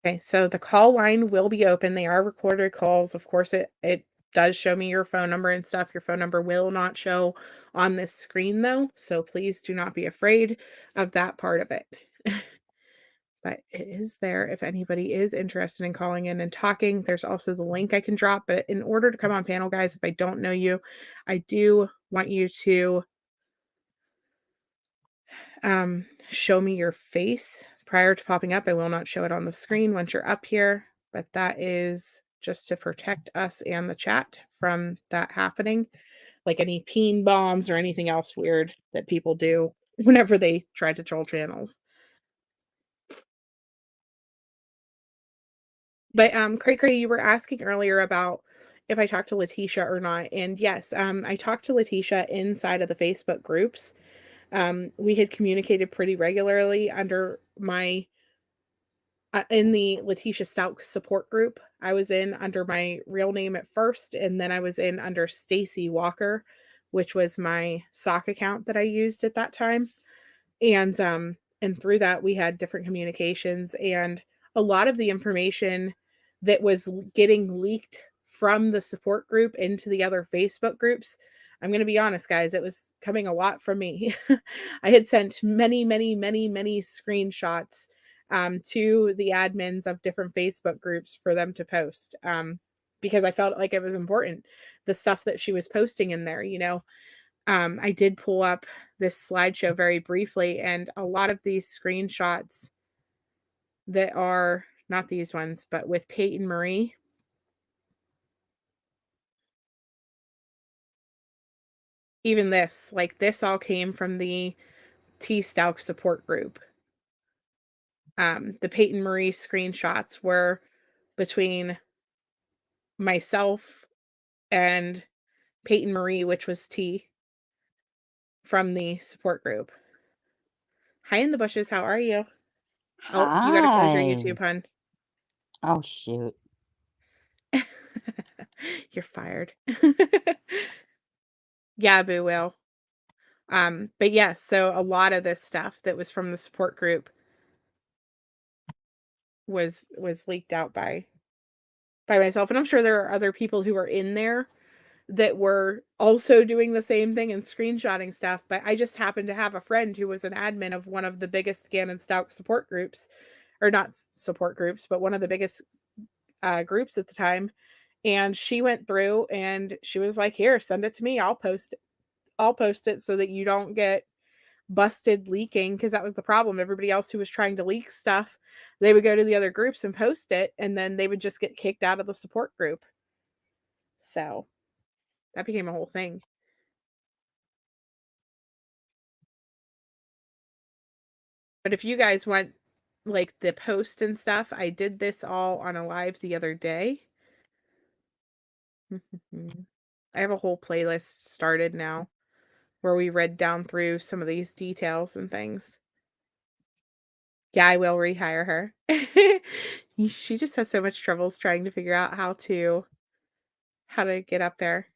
Okay, so the call line will be open. They are recorded calls. Of course, it does show me your phone number and stuff. Your phone number will not show on this screen though, so please do not be afraid of that part of it. But it is there if anybody is interested in calling in and talking. There's also the link I can drop, but in order to come on panel, guys, if I don't know you, I do want you to show me your face prior to popping up. I will not show it on the screen once you're up here, but that is just to protect us and the chat from that happening, like any peen bombs or anything else weird that people do whenever they try to troll channels. But Cray, you were asking earlier about if I talked to Letecia or not, and yes, I talked to Letecia inside of the Facebook groups. We had communicated pretty regularly under my in the Letecia Stauch support group. I was in under my real name at first, and then I was in under Stacy Walker, which was my sock account that I used at that time. And through that we had different communications, and a lot of the information that was getting leaked from the support group into the other Facebook groups, I'm going to be honest, guys, it was coming a lot from me. I had sent many, many, many, many screenshots to the admins of different Facebook groups for them to post, because I felt like it was important, the stuff that she was posting in there. I did pull up this slideshow very briefly, and a lot of these screenshots that are not these ones, but with Peyton Marie. even this, like this all came from the T Stauch support group. The Peyton Marie screenshots were between myself and Peyton Marie, which was T from the support group. Hi in the bushes, how are you? Oh, you gotta close your YouTube, Hi. hun. Oh, shoot. You're fired. Yeah, boo will. But yes, so a lot of this stuff that was from the support group was leaked out by myself. And I'm sure there are other people who are in there that were also doing the same thing and screenshotting stuff. But I just happened to have a friend who was an admin of one of the biggest Gannon Stauch support groups, or not support groups, but one of the biggest groups at the time. And she went through and she was like, here, send it to me. I'll post it so that you don't get busted leaking, because that was the problem. Everybody else who was trying to leak stuff, they would go to the other groups and post it, and then they would just get kicked out of the support group. So that became a whole thing. But if you guys want like the post and stuff, I did this all on a live the other day. I have a whole playlist started now where we read down through some of these details and things. Yeah, I will rehire her. She just has so much troubles trying to figure out how to get up there.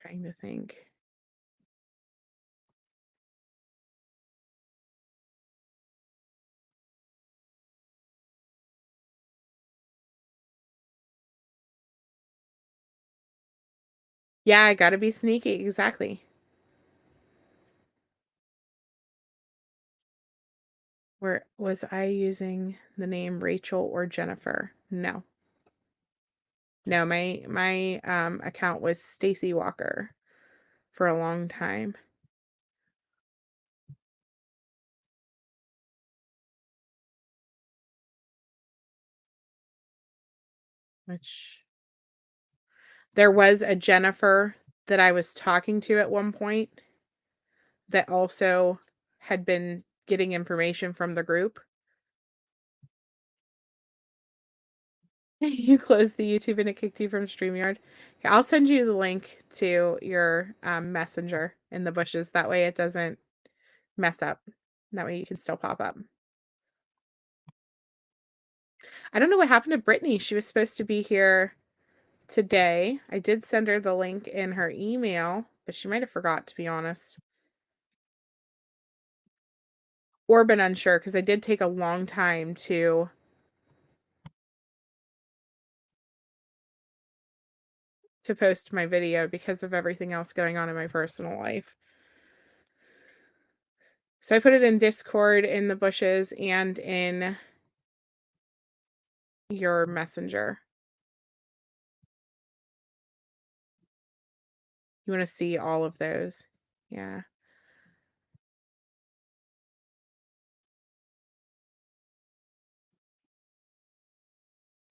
Trying to think. Yeah, I gotta be sneaky, exactly. Where was I using the name Rachel or Jennifer? No. No, my account was Stacy Walker for a long time. Which there was a Jennifer that I was talking to at one point that also had been getting information from the group. You closed the YouTube and it kicked you from StreamYard. Yeah, I'll send you the link to your messenger in the bushes. That way it doesn't mess up. That way you can still pop up. I don't know what happened to Brittany. She was supposed to be here today. I did send her the link in her email, but she might have forgot, to be honest. Or been unsure, because I did take a long time to post my video because of everything else going on in my personal life. So I put it in Discord, in the bushes, and in your messenger. You want to see all of those. Yeah.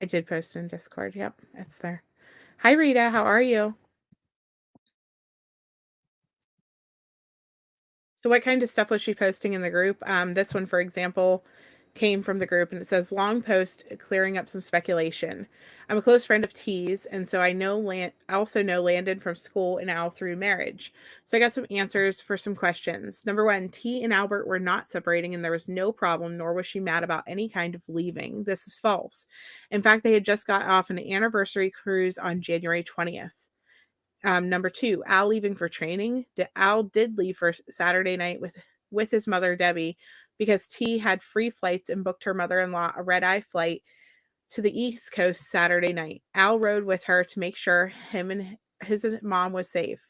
I did post in Discord. Yep, it's there. Hi, Rita. How are you? So what kind of stuff was she posting in the group? This one, for example, came from the group, and it says, long post clearing up some speculation. I'm a close friend of T's, and so I also know Landon from school and Al through marriage. So I got some answers for some questions. Number one, T and Albert were not separating, and there was no problem, nor was she mad about any kind of leaving. This is false. In fact, they had just got off an anniversary cruise on January 20th. Number two, Al leaving for training. Al did leave for Saturday night with his mother, Debbie, because T had free flights and booked her mother-in-law a red-eye flight to the East Coast Saturday night. Al rode with her to make sure him and his mom was safe.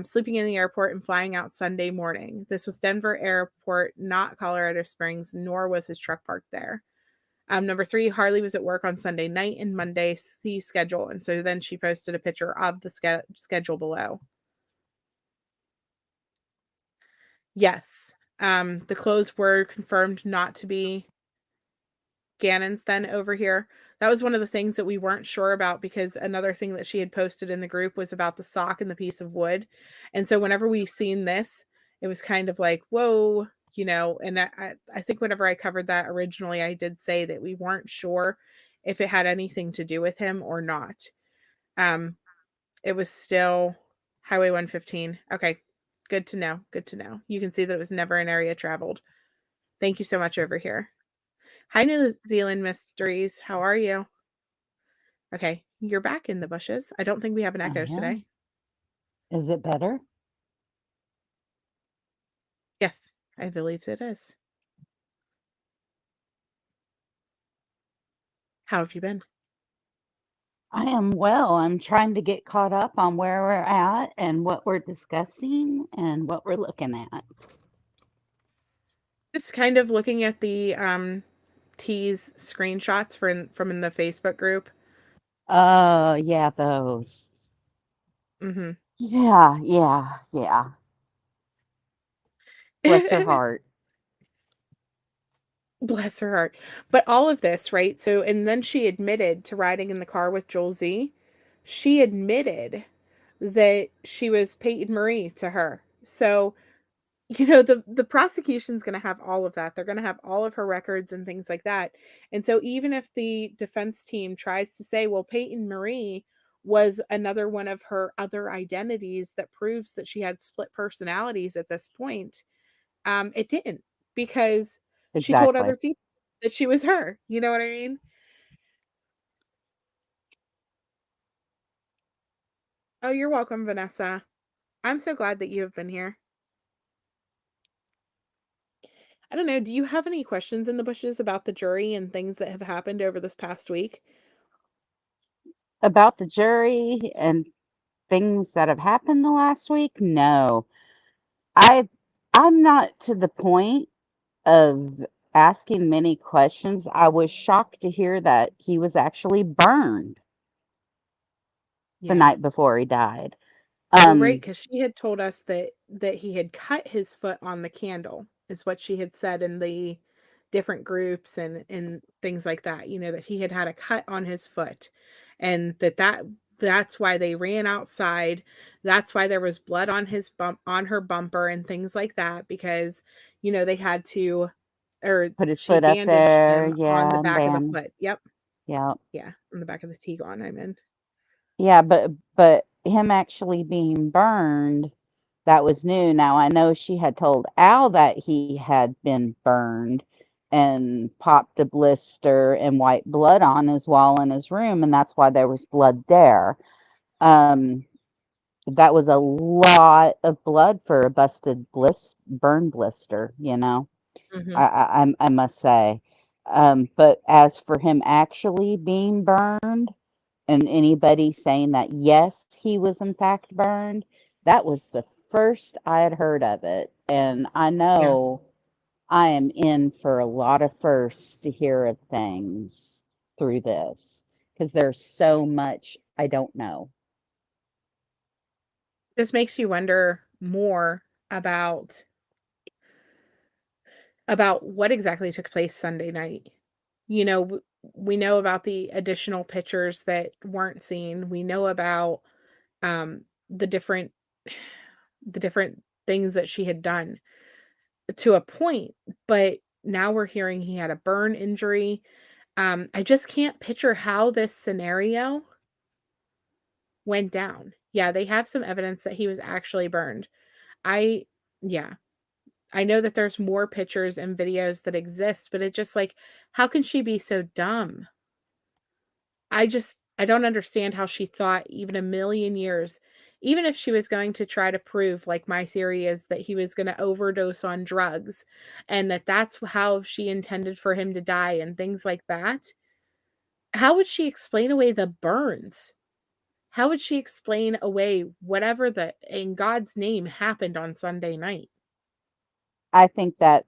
Sleeping in the airport and flying out Sunday morning. This was Denver Airport, not Colorado Springs, nor was his truck parked there. Number three, Harley was at work on Sunday night and Monday, see schedule. And so then she posted a picture of the schedule below. Yes. The clothes were confirmed not to be Gannon's then over here. That was one of the things that we weren't sure about, because another thing that she had posted in the group was about the sock and the piece of wood. And so whenever we seen this, it was kind of like, whoa, and I think whenever I covered that originally, I did say that we weren't sure if it had anything to do with him or not. It was still Highway 115. Okay. Good to know. Good to know. You can see that it was never an area traveled. Thank you so much over here. Hi, New Zealand Mysteries. How are you? Okay, you're back in the bushes. I don't think we have an I echo today. am. Is it better? Yes, I believe it is. How have you been? I am well. I'm trying to get caught up on where we're at and what we're discussing and what we're looking at. Just kind of looking at the tease screenshots from in the Facebook group. Oh, yeah, those. Mm-hmm. Yeah. Bless her heart. Bless her heart. But all of this, right? So, and then she admitted to riding in the car with Joel Z. She admitted that she was Peyton Marie to her. So, the prosecution's going to have all of that. They're going to have all of her records and things like that. And so even if the defense team tries to say, well, Peyton Marie was another one of her other identities that proves that she had split personalities at this point, it didn't, because she told Exactly. other people that she was her. You know what I mean? Oh, you're welcome, Vanessa. I'm so glad that you have been here. I don't know. Do you have any questions in the bushes about the jury and things that have happened over this past week? About the jury and things that have happened the last week? No. I I'm not to the point of asking many questions. I was shocked to hear that he was actually burned the Yeah. night before he died. Well, right, Um, because she had told us that he had cut his foot on the candle, is what she had said in the different groups and things like that. That he had a cut on his foot, and that's why they ran outside. That's why there was blood on her bumper and things like that, because they had to, or put his she foot up bandaged there, him on the yeah, and back of the band, foot. Yep. yeah, Yeah, on the back of the T-gon, I'm in. yeah. But him actually being burned, that was new. Now I know she had told Al that he had been burned and popped a blister and white blood on his wall in his room, and that's why there was blood there. Um, that was a lot of blood for a busted burn blister, you know. Hmm. I must say. But as for him actually being burned and anybody saying that yes, he was in fact burned, that was the first I had heard of it. And I Yeah. know I am in for a lot of firsts to hear of things through this because there's so much I don't know. Just makes you wonder more about what exactly took place Sunday night. We know about the additional pictures that weren't seen. We know about um, the different the different things that she had done to a point, but now we're hearing he had a burn injury. I just can't picture how this scenario went down. Yeah, they have some evidence that he was actually burned. I Yeah, I know that there's more pictures and videos that exist, but it just like, how can she be so dumb? I don't understand how she thought even a million years, even if she was going to try to prove, like my theory is that he was going to overdose on drugs and that's how she intended for him to die and things like that. How would she explain away the burns? How would she explain away whatever the in God's name happened on Sunday night? I think that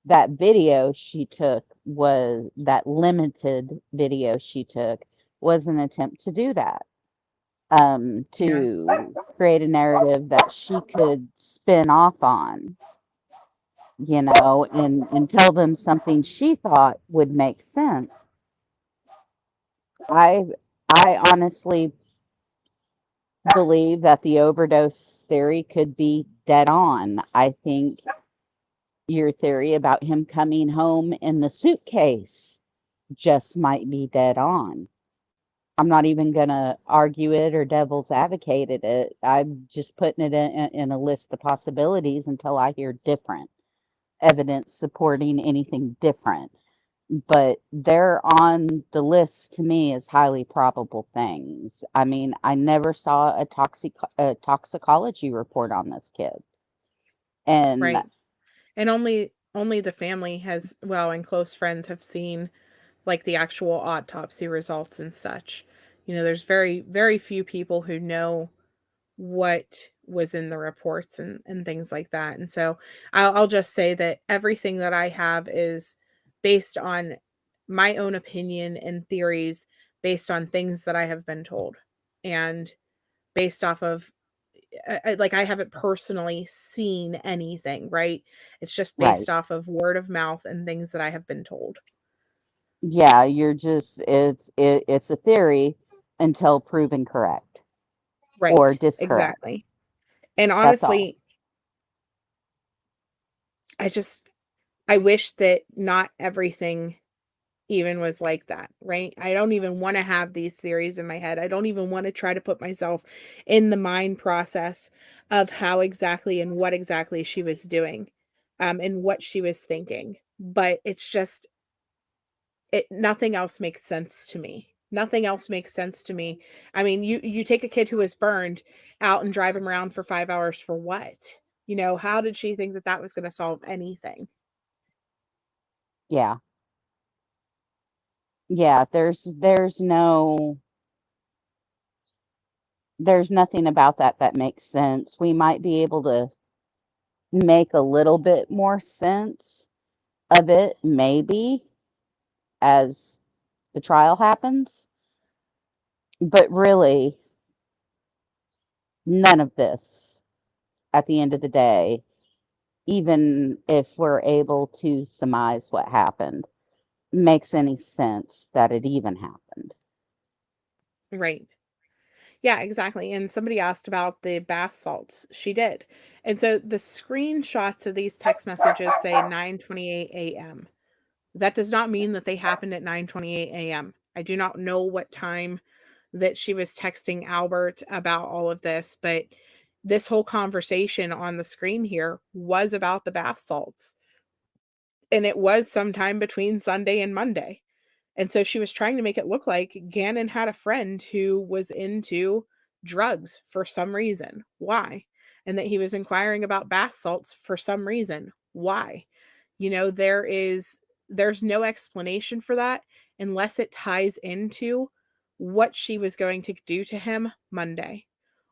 that video she took was that limited video she took was an attempt to do that, Yeah. to create a narrative that she could spin off on, and tell them something she thought would make sense. I honestly believe that the overdose theory could be dead on. I think your theory about him coming home in the suitcase just might be dead on. I'm not even going to argue it or devil's advocated it. I'm just putting it in a list of possibilities until I hear different evidence supporting anything different. But they're on the list to me as highly probable things. I mean, I never saw a toxicology report on this kid. And Right. And only the family has, well, and close friends have seen like the actual autopsy results and such. There's very, very few people who know what was in the reports and things like that. And so I'll just say that everything that I have is based on my own opinion and theories, based on things that I have been told, and based off of like I haven't personally seen anything, right? It's just right. based off of word of mouth and things that I have been told. Yeah, you're just it's a theory until proven correct or Right. discorrect. Exactly. And That's all. honestly, I just I wish that not everything even was like that, right? I don't even want to have these theories in my head. I don't even want to try to put myself in the mind process of how exactly and what exactly she was doing, and what she was thinking. But it's just nothing else makes sense to me. Nothing else makes sense to me. I mean, you take a kid who was burned out and drive him around for 5 hours for what? How did she think that that was going to solve anything? Yeah. Yeah, there's nothing about that makes sense. We might be able to make a little bit more sense of it maybe as the trial happens, but really none of this at the end of the day, even if we're able to surmise what happened, makes any sense that it even happened. Right. Yeah, exactly. And somebody asked about the bath salts. She did. And so the screenshots of these text messages say 9:28 a.m. That does not mean that they happened at 9:28 a.m. I do not know what time that she was texting Albert about all of this, but this whole conversation on the screen here was about the bath salts. And it was sometime between Sunday and Monday. And so she was trying to make it look like Gannon had a friend who was into drugs for some reason. Why? And that he was inquiring about bath salts for some reason. Why? There's no explanation for that unless it ties into what she was going to do to him Monday,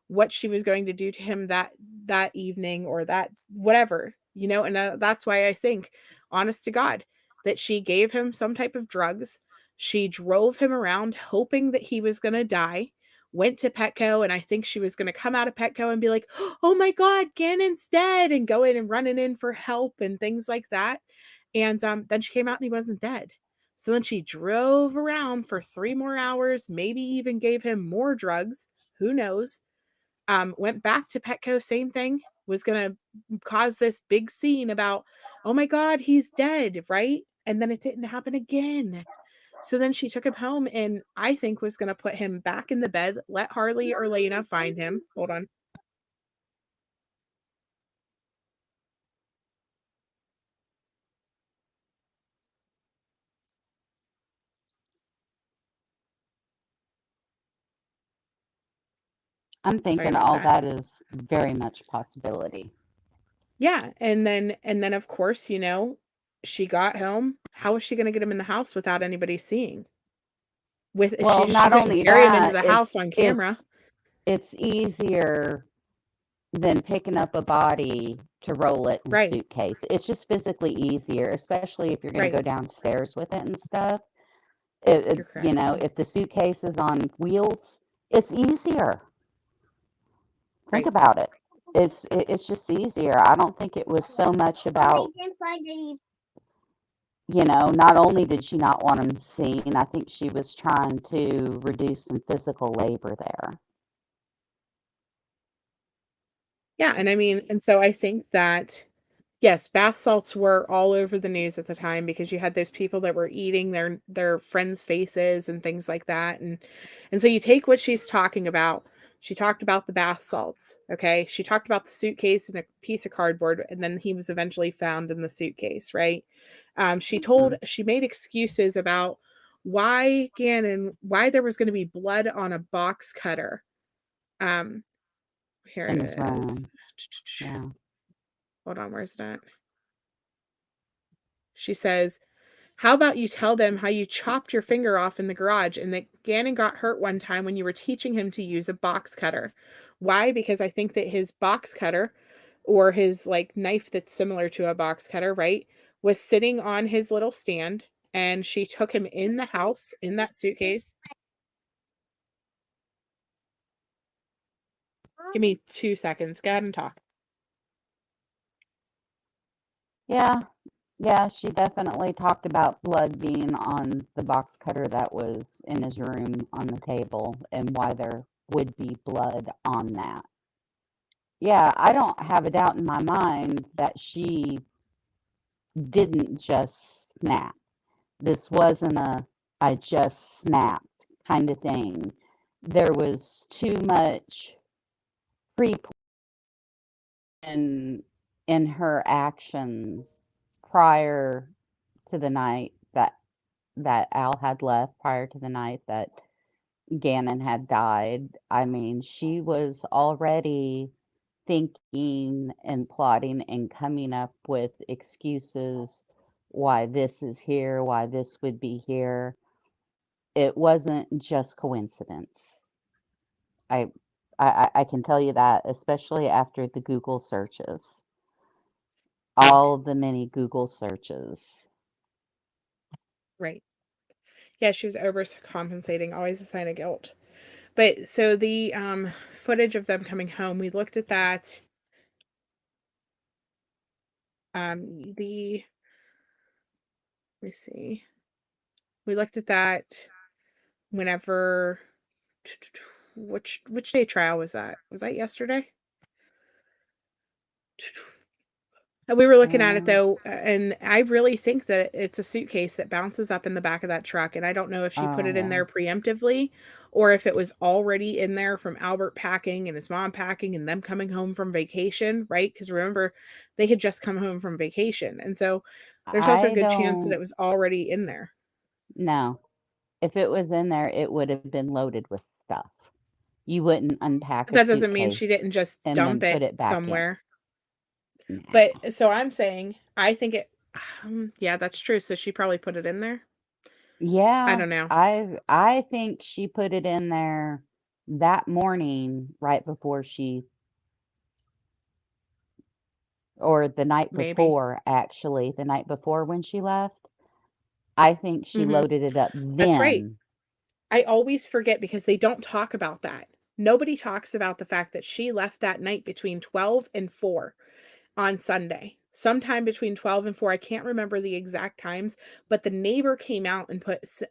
what she was going to do to him that evening, or that whatever, and that's why I think, honest to God, that she gave him some type of drugs. She drove him around hoping that he was going to die, went to Petco, and I think she was going to come out of Petco and be like, oh my God, Gannon's dead, and go in and running in for help and things like that. And then she came out and he wasn't dead. So then she drove around for 3 more hours, maybe even gave him more drugs. Who knows? Went back to Petco, same thing, was going to cause this big scene about, oh my God, he's dead, right? And then it didn't happen again. So then she took him home and I think was going to put him back in the bed, let Harley or Lena find him. Hold on. I'm Sorry thinking about all that. that is very much possibility. Yeah. And then of course, she got home. How was she going to get him in the house without anybody seeing? With Well, she not couldn't only carry him into that, the house on camera. it's easier than picking up a body to roll it in a Right. suitcase. It's just physically easier, especially if you're going to Right. go downstairs with it and stuff. You're correct. If the suitcase is on wheels, it's easier. Think Right. about it. It's just easier. I don't think it was so much about not only did she not want him seen, I think she was trying to reduce some physical labor there. Yeah, and I mean, and so I think that yes, bath salts were all over the news at the time because you had those people that were eating their friends' faces and things like that, and so you take what she's talking about. She talked about the bath salts, okay? She talked about the suitcase and a piece of cardboard, and then he was eventually found in the suitcase, right? She made excuses about why there was going to be blood on a box cutter. Um, Here In it his is. room. Yeah. Hold on, where's that? She says, "How about you tell them how you chopped your finger off in the garage and that Gannon got hurt one time when you were teaching him to use a box cutter?" Why? Because I think that his box cutter or his like knife that's similar to a box cutter, right, was sitting on his little stand and she took him in the house in that suitcase. Give me 2 seconds. Go ahead and talk. Yeah. Yeah, she definitely talked about blood being on the box cutter that was in his room on the table and why there would be blood on that. Yeah, I don't have a doubt in my mind that she didn't just snap. This wasn't a I just snapped kind of thing. There was too much pre in her actions prior to the night that Al had left, prior to the night that Gannon had died. I mean, she was already thinking and plotting and coming up with excuses why this is here, why this would be here. It wasn't just coincidence. I I can tell you that, especially after the Google searches, Right. all the many Google searches. Right. Yeah, she was overcompensating, always a sign of guilt. But so the footage of them coming home, we looked at that. The Let me see. We looked at that whenever which day trial was that? Was that yesterday? And we were looking at it Um, though, and I really think that it's a suitcase that bounces up in the back of that truck. And I don't know if she put oh it in yeah. there preemptively or if it was already in there from Albert packing and his mom packing and them coming home from vacation, right? Because remember, they had just come home from vacation. And so there's also a I good chance that don't it was already in there. know. If it was in there, it would have been loaded with stuff. You wouldn't unpack But a that doesn't mean she suitcase didn't just and then dump put it it back in. somewhere. But Nah. so I'm saying, I think it, yeah, that's true. So she probably put it in there. I Yeah, don't know. I think she put it in there that morning right before or the night Maybe. before, actually, the night before when she left. I think she Hmm. loaded it up That's right. then. I always forget because they don't talk about that. Nobody talks about the fact that she left that night between 12 and 4 on Sunday. Sometime between 12 and 4. I can't remember the exact times, but the neighbor came out and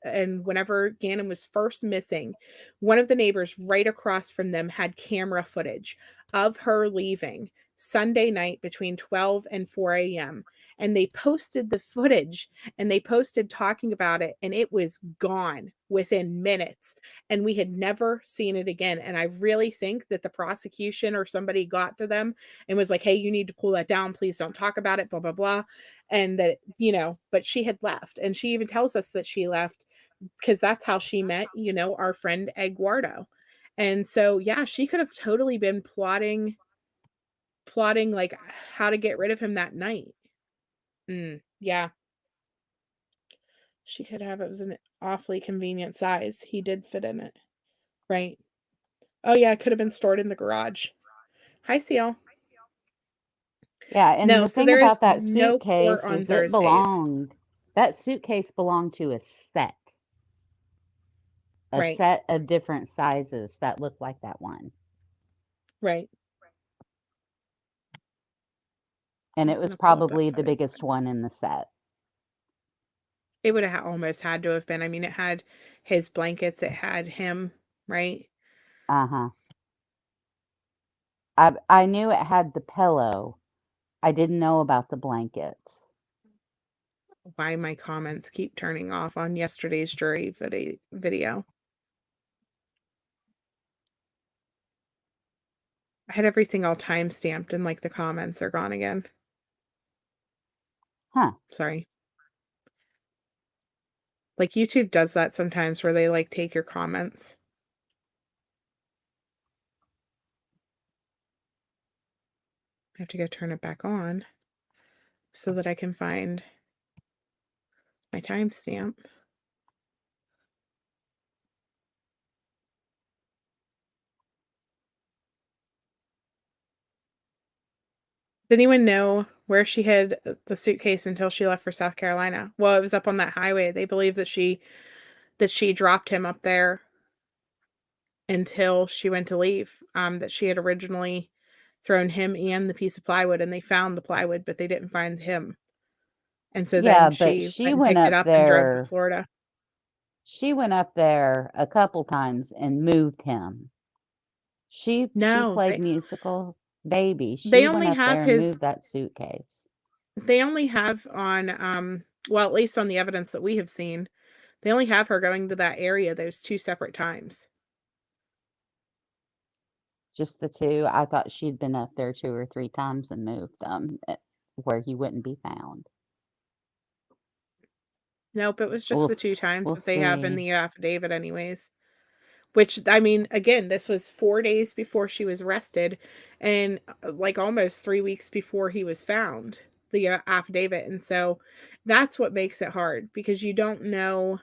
and whenever Gannon was first missing, one of the neighbors right across from them had camera footage of her leaving Sunday night between 12 and 4 a.m. And they posted the footage and they posted talking about it, and it was gone within minutes. And we had never seen it again. And I really think that the prosecution or somebody got to them and was like, "Hey, you need to pull that down. Please don't talk about it, blah, blah, blah." And that, but she had left. And she even tells us that she left because that's how she met, our friend Eduardo. And so, yeah, she could have totally been plotting like how to get rid of him that night. Yeah, she could have. It was an awfully convenient size. He did fit in it. Right. Oh, yeah, it could have been stored in the garage. Hi, Seal. Yeah, and No, the so thing there is about that no court suitcase on is Thursdays. that suitcase belonged to a Right. set of different sizes that looked like that one. Right. And I'm it just was gonna pull up that probably the footage. biggest one in the set. It would have almost had to have been. I mean, it had his blankets, it had him, right? Uh-huh. I knew it had the pillow. I didn't know about the blankets. Why my comments keep turning off on yesterday's jury video. I had everything all time stamped and like the comments are gone again. Huh. Sorry. Like YouTube does that sometimes where they like take your comments. I have to go turn it back on so that I can find my timestamp. Did anyone know where she hid the suitcase until she left for South Carolina? Well, it was up on that highway. They believe that she dropped him up there until she went to leave. That she had originally thrown him and the piece of plywood, and they found the plywood, but they didn't find him. And so Yeah, then but she she went and went picked it up up and drove to there. Florida. She went up there a couple times and moved him. She No, played musical baby. they She went only up have there and his moved that suitcase. they only have on well, at least on the evidence that we have seen, they only have her going to that area those 2 separate times. Just the two. I thought she'd been up there 2 or 3 times and moved them where he wouldn't be found. Nope, it was just We'll the 2 times we'll that they have in see. the affidavit anyways. Which, I mean, again, this was 4 days before she was arrested and, like, almost 3 weeks before he was found, the, affidavit, and so that's what makes it hard because you don't know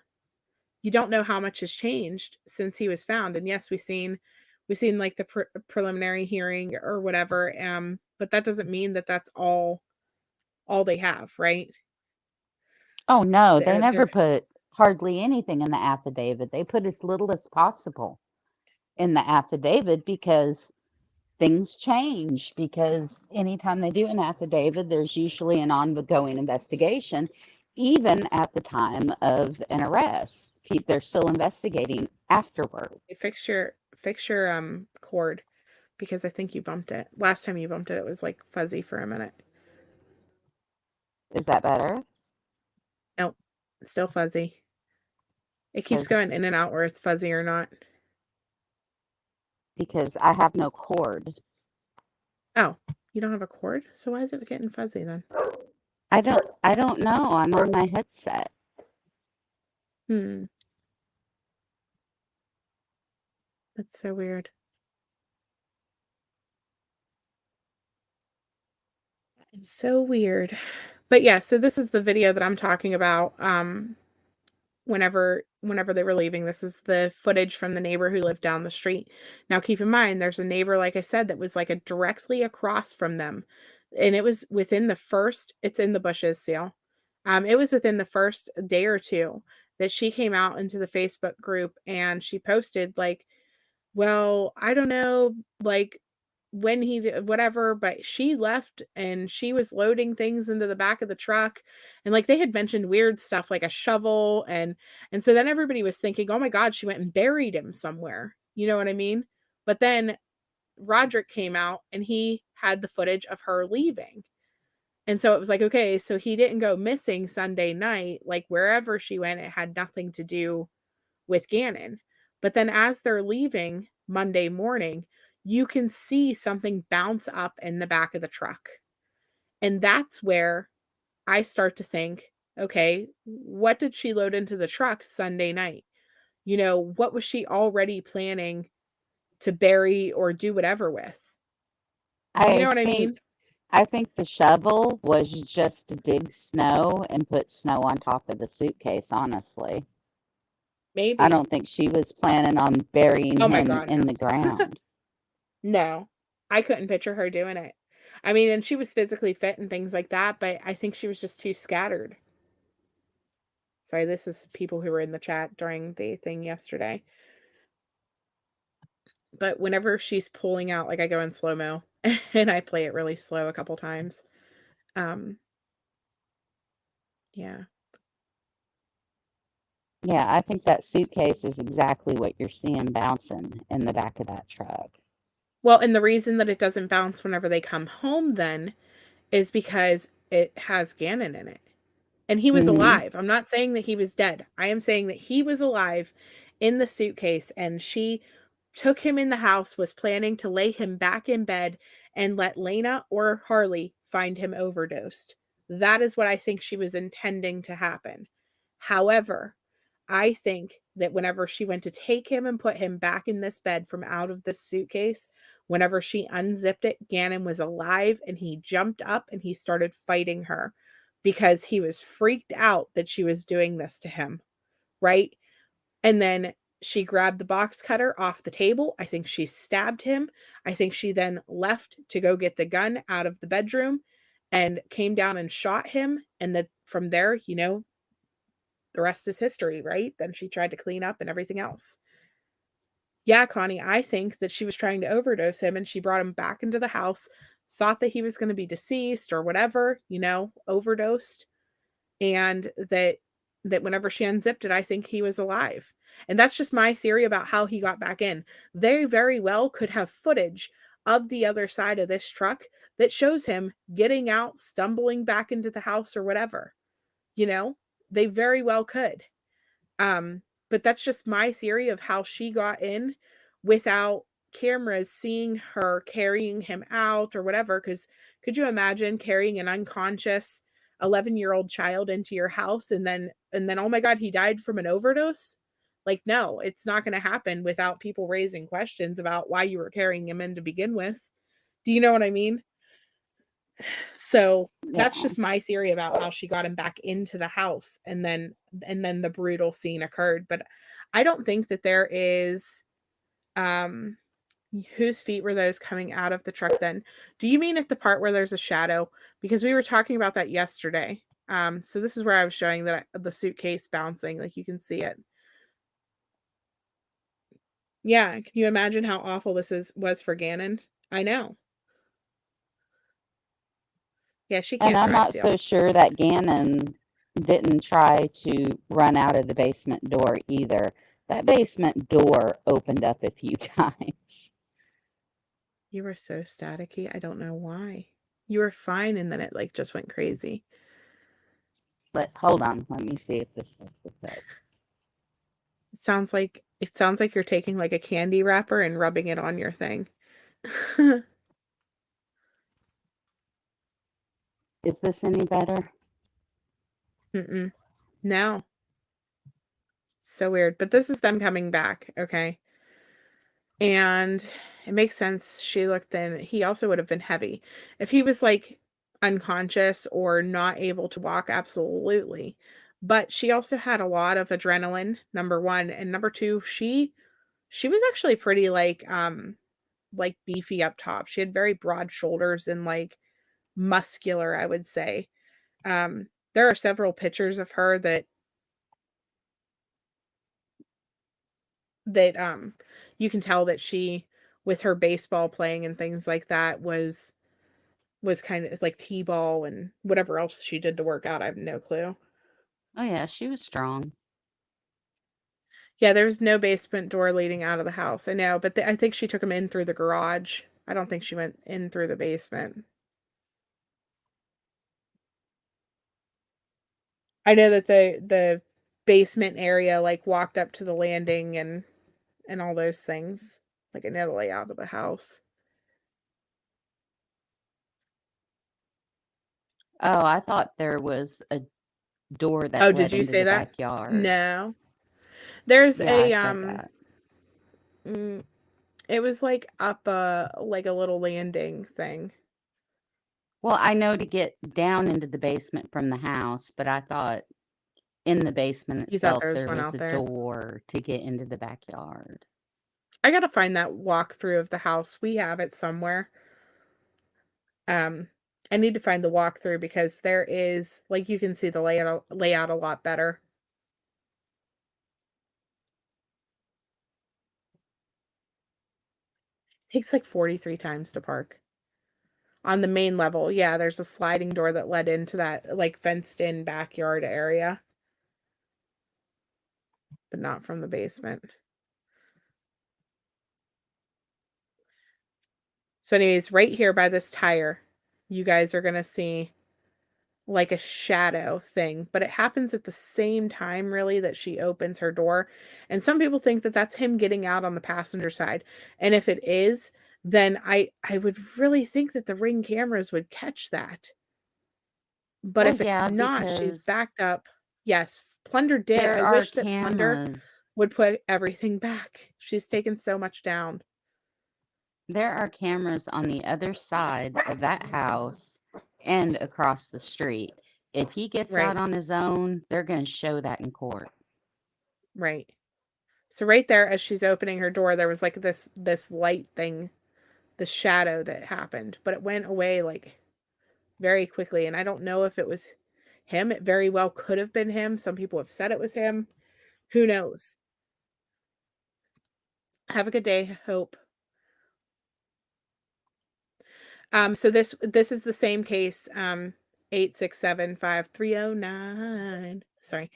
how much has changed since he was found, and yes, we've seen, like, the preliminary hearing or whatever, but that doesn't mean that that's all they have, right? Oh no, they never They're put hardly anything in the affidavit. They put as little as possible in the affidavit because things change. Because anytime they do an affidavit, there's usually an ongoing investigation, even at the time of an arrest. They're still investigating afterwards. fix your, cord because I think you bumped it. Last time you bumped it, it was, like, fuzzy for a minute. Is that better? Nope, it's still fuzzy. It keeps going Because in and out where it's fuzzy or not. because I have no cord. Oh, you don't have a cord? So why is it getting fuzzy then? I don't know. I'm on my headset. Hmm, that's so weird. It's so weird. But yeah, so this is the video that I'm talking about, whenever they were leaving. This is the footage from the neighbor who lived down the street. Now keep in mind, there's a neighbor, like I said, that was, like, a directly across from them, and it was within the first it's in the bushes, Seal. It was within the first day or 2 that she came out into the Facebook group, and she posted, like, "Well, I don't know, like, when he did whatever, but she left and she was loading things into the back of the truck," and, like, they had mentioned weird stuff like a shovel, and so then everybody was thinking, "Oh my god, she went and buried him somewhere." You know what I mean? But then Roderick came out and he had the footage of her leaving. And so it was like, okay, so he didn't go missing Sunday night, like, wherever she went, it had nothing to do with Gannon. But then as they're leaving Monday morning, you can see something bounce up in the back of the truck. And that's where I start to think, okay, what did she load into the truck Sunday night? You know, what was she already planning to bury or do whatever with? You know I what I think mean? I think the shovel was just to dig snow and put snow on top of the suitcase, honestly. I Maybe. don't think she was planning on burying Oh my him god, in no. the ground. No. I couldn't picture her doing it. I mean, and she was physically fit and things like that, but I think she was just too scattered. Sorry, this is people who were in the chat during the thing yesterday. But whenever she's pulling out, like, I go in slow-mo and I play it really slow a couple times. Um, yeah. Yeah, I think that suitcase is exactly what you're seeing bouncing in the back of that truck. Well, and the reason that it doesn't bounce whenever they come home then is because it has Gannon in it. And he was Mhm. alive. I'm not saying that he was dead. I am saying that he was alive in the suitcase, and she took him in the house, was planning to lay him back in bed and let Lena or Harley find him overdosed. That is what I think she was intending to happen. However, I think that whenever she went to take him and put him back in this bed from out of this suitcase, whenever she unzipped it, Gannon was alive and he jumped up and he started fighting her because he was freaked out that she was doing this to him, right? And then she grabbed the box cutter off the table. I think she stabbed him. I think she then left to go get the gun out of the bedroom and came down and shot him. And that from there, the rest is history, right? Then she tried to clean up and everything else. Yeah, Connie, I think that she was trying to overdose him and she brought him back into the house, thought that he was going to be deceased or whatever, overdosed, and that whenever she unzipped it, I think he was alive. And that's just my theory about how he got back in. They very well could have footage of the other side of this truck that shows him getting out, stumbling back into the house or whatever. You know, they very well could. Um, but that's just my theory of how she got in without cameras seeing her carrying him out or whatever. Because could you imagine carrying an unconscious 11-year-old child into your house and then oh my god, he died from an overdose? Like, no, it's not going to happen without people raising questions about why you were carrying him in to begin with. Do you know what I mean? So Yeah. that's just my theory about how she got him back into the house and then the brutal scene occurred. But I don't think that there is um whose feet were those coming out of the truck then? Do you mean at the part where there's a shadow? Because we were talking about that yesterday. So this is where I was showing that the suitcase bouncing, like you can see it. Yeah, can you imagine how awful was for Gannon? I know. Yeah, she And can't I'm drive not steel. so sure that Gannon didn't try to run out of the basement door either. That basement door opened up a few times. You were so staticky. I don't know why. You were fine and then it like just went crazy. But hold on, let me see if this was the set. It sounds like you're taking like a candy wrapper and rubbing it on your thing. Is this any better? Mm-mm. No. So weird. But this is them coming back, okay? And it makes sense. She looked thin. He also would have been heavy. If he was like unconscious or not able to walk, absolutely. But she also had a lot of adrenaline, number one. And number two, she was actually pretty like beefy up top. She had very broad shoulders and like muscular, I would say. There are several pictures of her that you can tell that she, with her baseball playing and things like that, was kind of like t-ball and whatever else she did to work out. I have no clue. Oh yeah, she was strong. Yeah, there's no basement door leading out of the house. I know, but I think she took him in through the garage. I don't think she went in through the basement. I know that the basement area like walked up to the landing and all those things. Like I know the layout of the house. Oh, I thought there was a door Oh, that did led you into say the that? backyard. No. There's Yeah, I a said that. mm, it was like up like a little landing thing. Well, I know to get down into the basement from the house, but I thought in the basement You thought itself there was there one was out a there? door to get into the backyard. I gotta find that walkthrough of the house. We have it somewhere. Um, I need to find the walkthrough because there is like you can see the layout a lot better. Takes like 43 times to park. On the main level, yeah, there's a sliding door that led into that like fenced in backyard area. but not from the basement. So anyways, right here by this tire, you guys are going to see like a shadow thing, but it happens at the same time really that she opens her door. And some people think that that's him getting out on the passenger side. And if it is, then I would really think that the Ring cameras would catch that. But Well, if it's yeah, not, she's because backed up. Yes, Plunder did. there I are wish that Plunder cameras. would put everything back. She's taken so much down. There are cameras on the other side of that house and across the street. If he gets Right, out on his own, they're going to show that in court. right. So right there as she's opening her door, there was like this light thing, the shadow that happened, but it went away like very quickly. And I don't know if it was him. It very well could have been him. Some people have said it was him. Who knows? Have a good day, Hope. So this is the same case, 8675309. Sorry.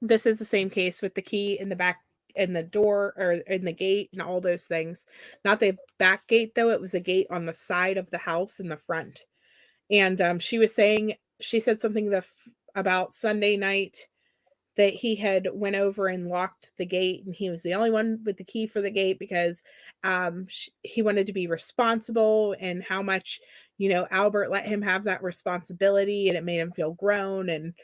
This is the same case with the key in the back in the door or in the gate and all those things. Not the back gate though, it was a gate on the side of the house in the front. And she said something about Sunday night that he had went over and locked the gate and he was the only one with the key for the gate because he wanted to be responsible and how much Albert let him have that responsibility and it made him feel grown and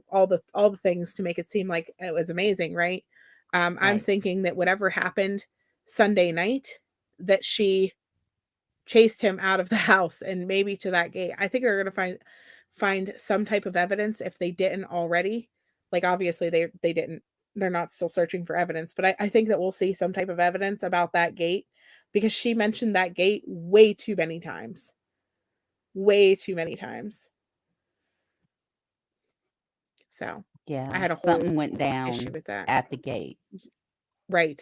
all the things to make it seem like it was amazing, right? I'm Right. thinking that whatever happened Sunday night that she chased him out of the house and maybe to that gate. I think they're going to find some type of evidence if they didn't already. Like obviously they didn't. They're not still searching for evidence, but I think that we'll see some type of evidence about that gate because she mentioned that gate way too many times. Way too many times. So I Yeah, had a whole something went issue down with that. at the gate. Right.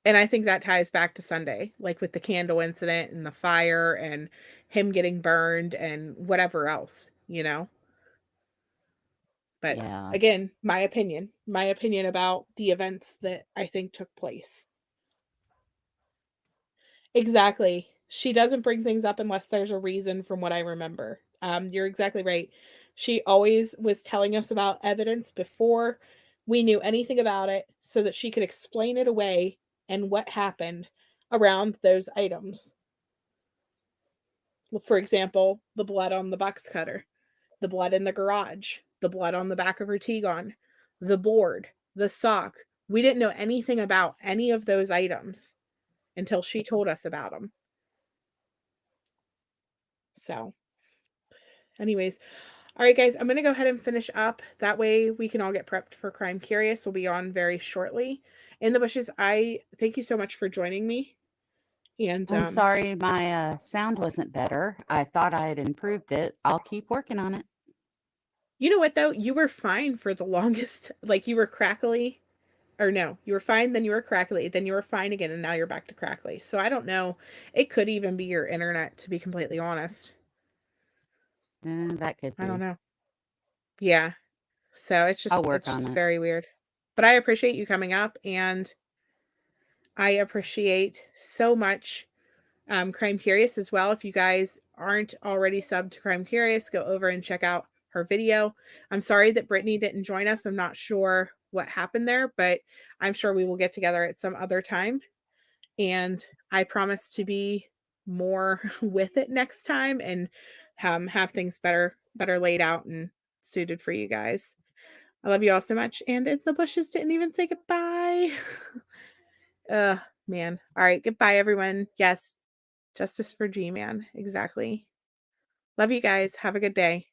And I think that ties back to Sunday, like with the candle incident and the fire and him getting burned and whatever else, But Yeah. again, my opinion about the events that I think took place. Exactly. She doesn't bring things up unless there's a reason from what I remember. You're exactly right. She always was telling us about evidence before we knew anything about it so that she could explain it away and what happened around those items. For example, the blood on the box cutter, the blood in the garage, the blood on the back of her T-Gon, the board, the sock. We didn't know anything about any of those items until she told us about them. So, anyways, all right, guys, I'm going to go ahead and finish up. That way we can all get prepped for Crime Curious. We'll be on very shortly. In the bushes, I thank you so much for joining me. And I'm sorry my sound wasn't better. I thought I had improved it. I'll keep working on it. you know what, though? You were fine for the longest. Like, you were crackly. Or no, you were fine, then you were crackly, then you were fine again, and now you're back to crackly. So I don't know. It could even be your internet, to be completely honest. That could I don't be. know. Yeah. So it's I'll just work on it. very weird. But I appreciate you coming up, and I appreciate so much Crime Curious as well. If you guys aren't already subbed to Crime Curious, go over and check out her video. I'm sorry that Brittany didn't join us. I'm not sure what happened there, but I'm sure we will get together at some other time. And I promise to be more with it next time and have things better laid out and suited for you guys. I love you all so much. And in the bushes didn't even say goodbye. Man. All right. Goodbye, everyone. Yes. Justice for G-Man. Exactly. Love you guys. Have a good day.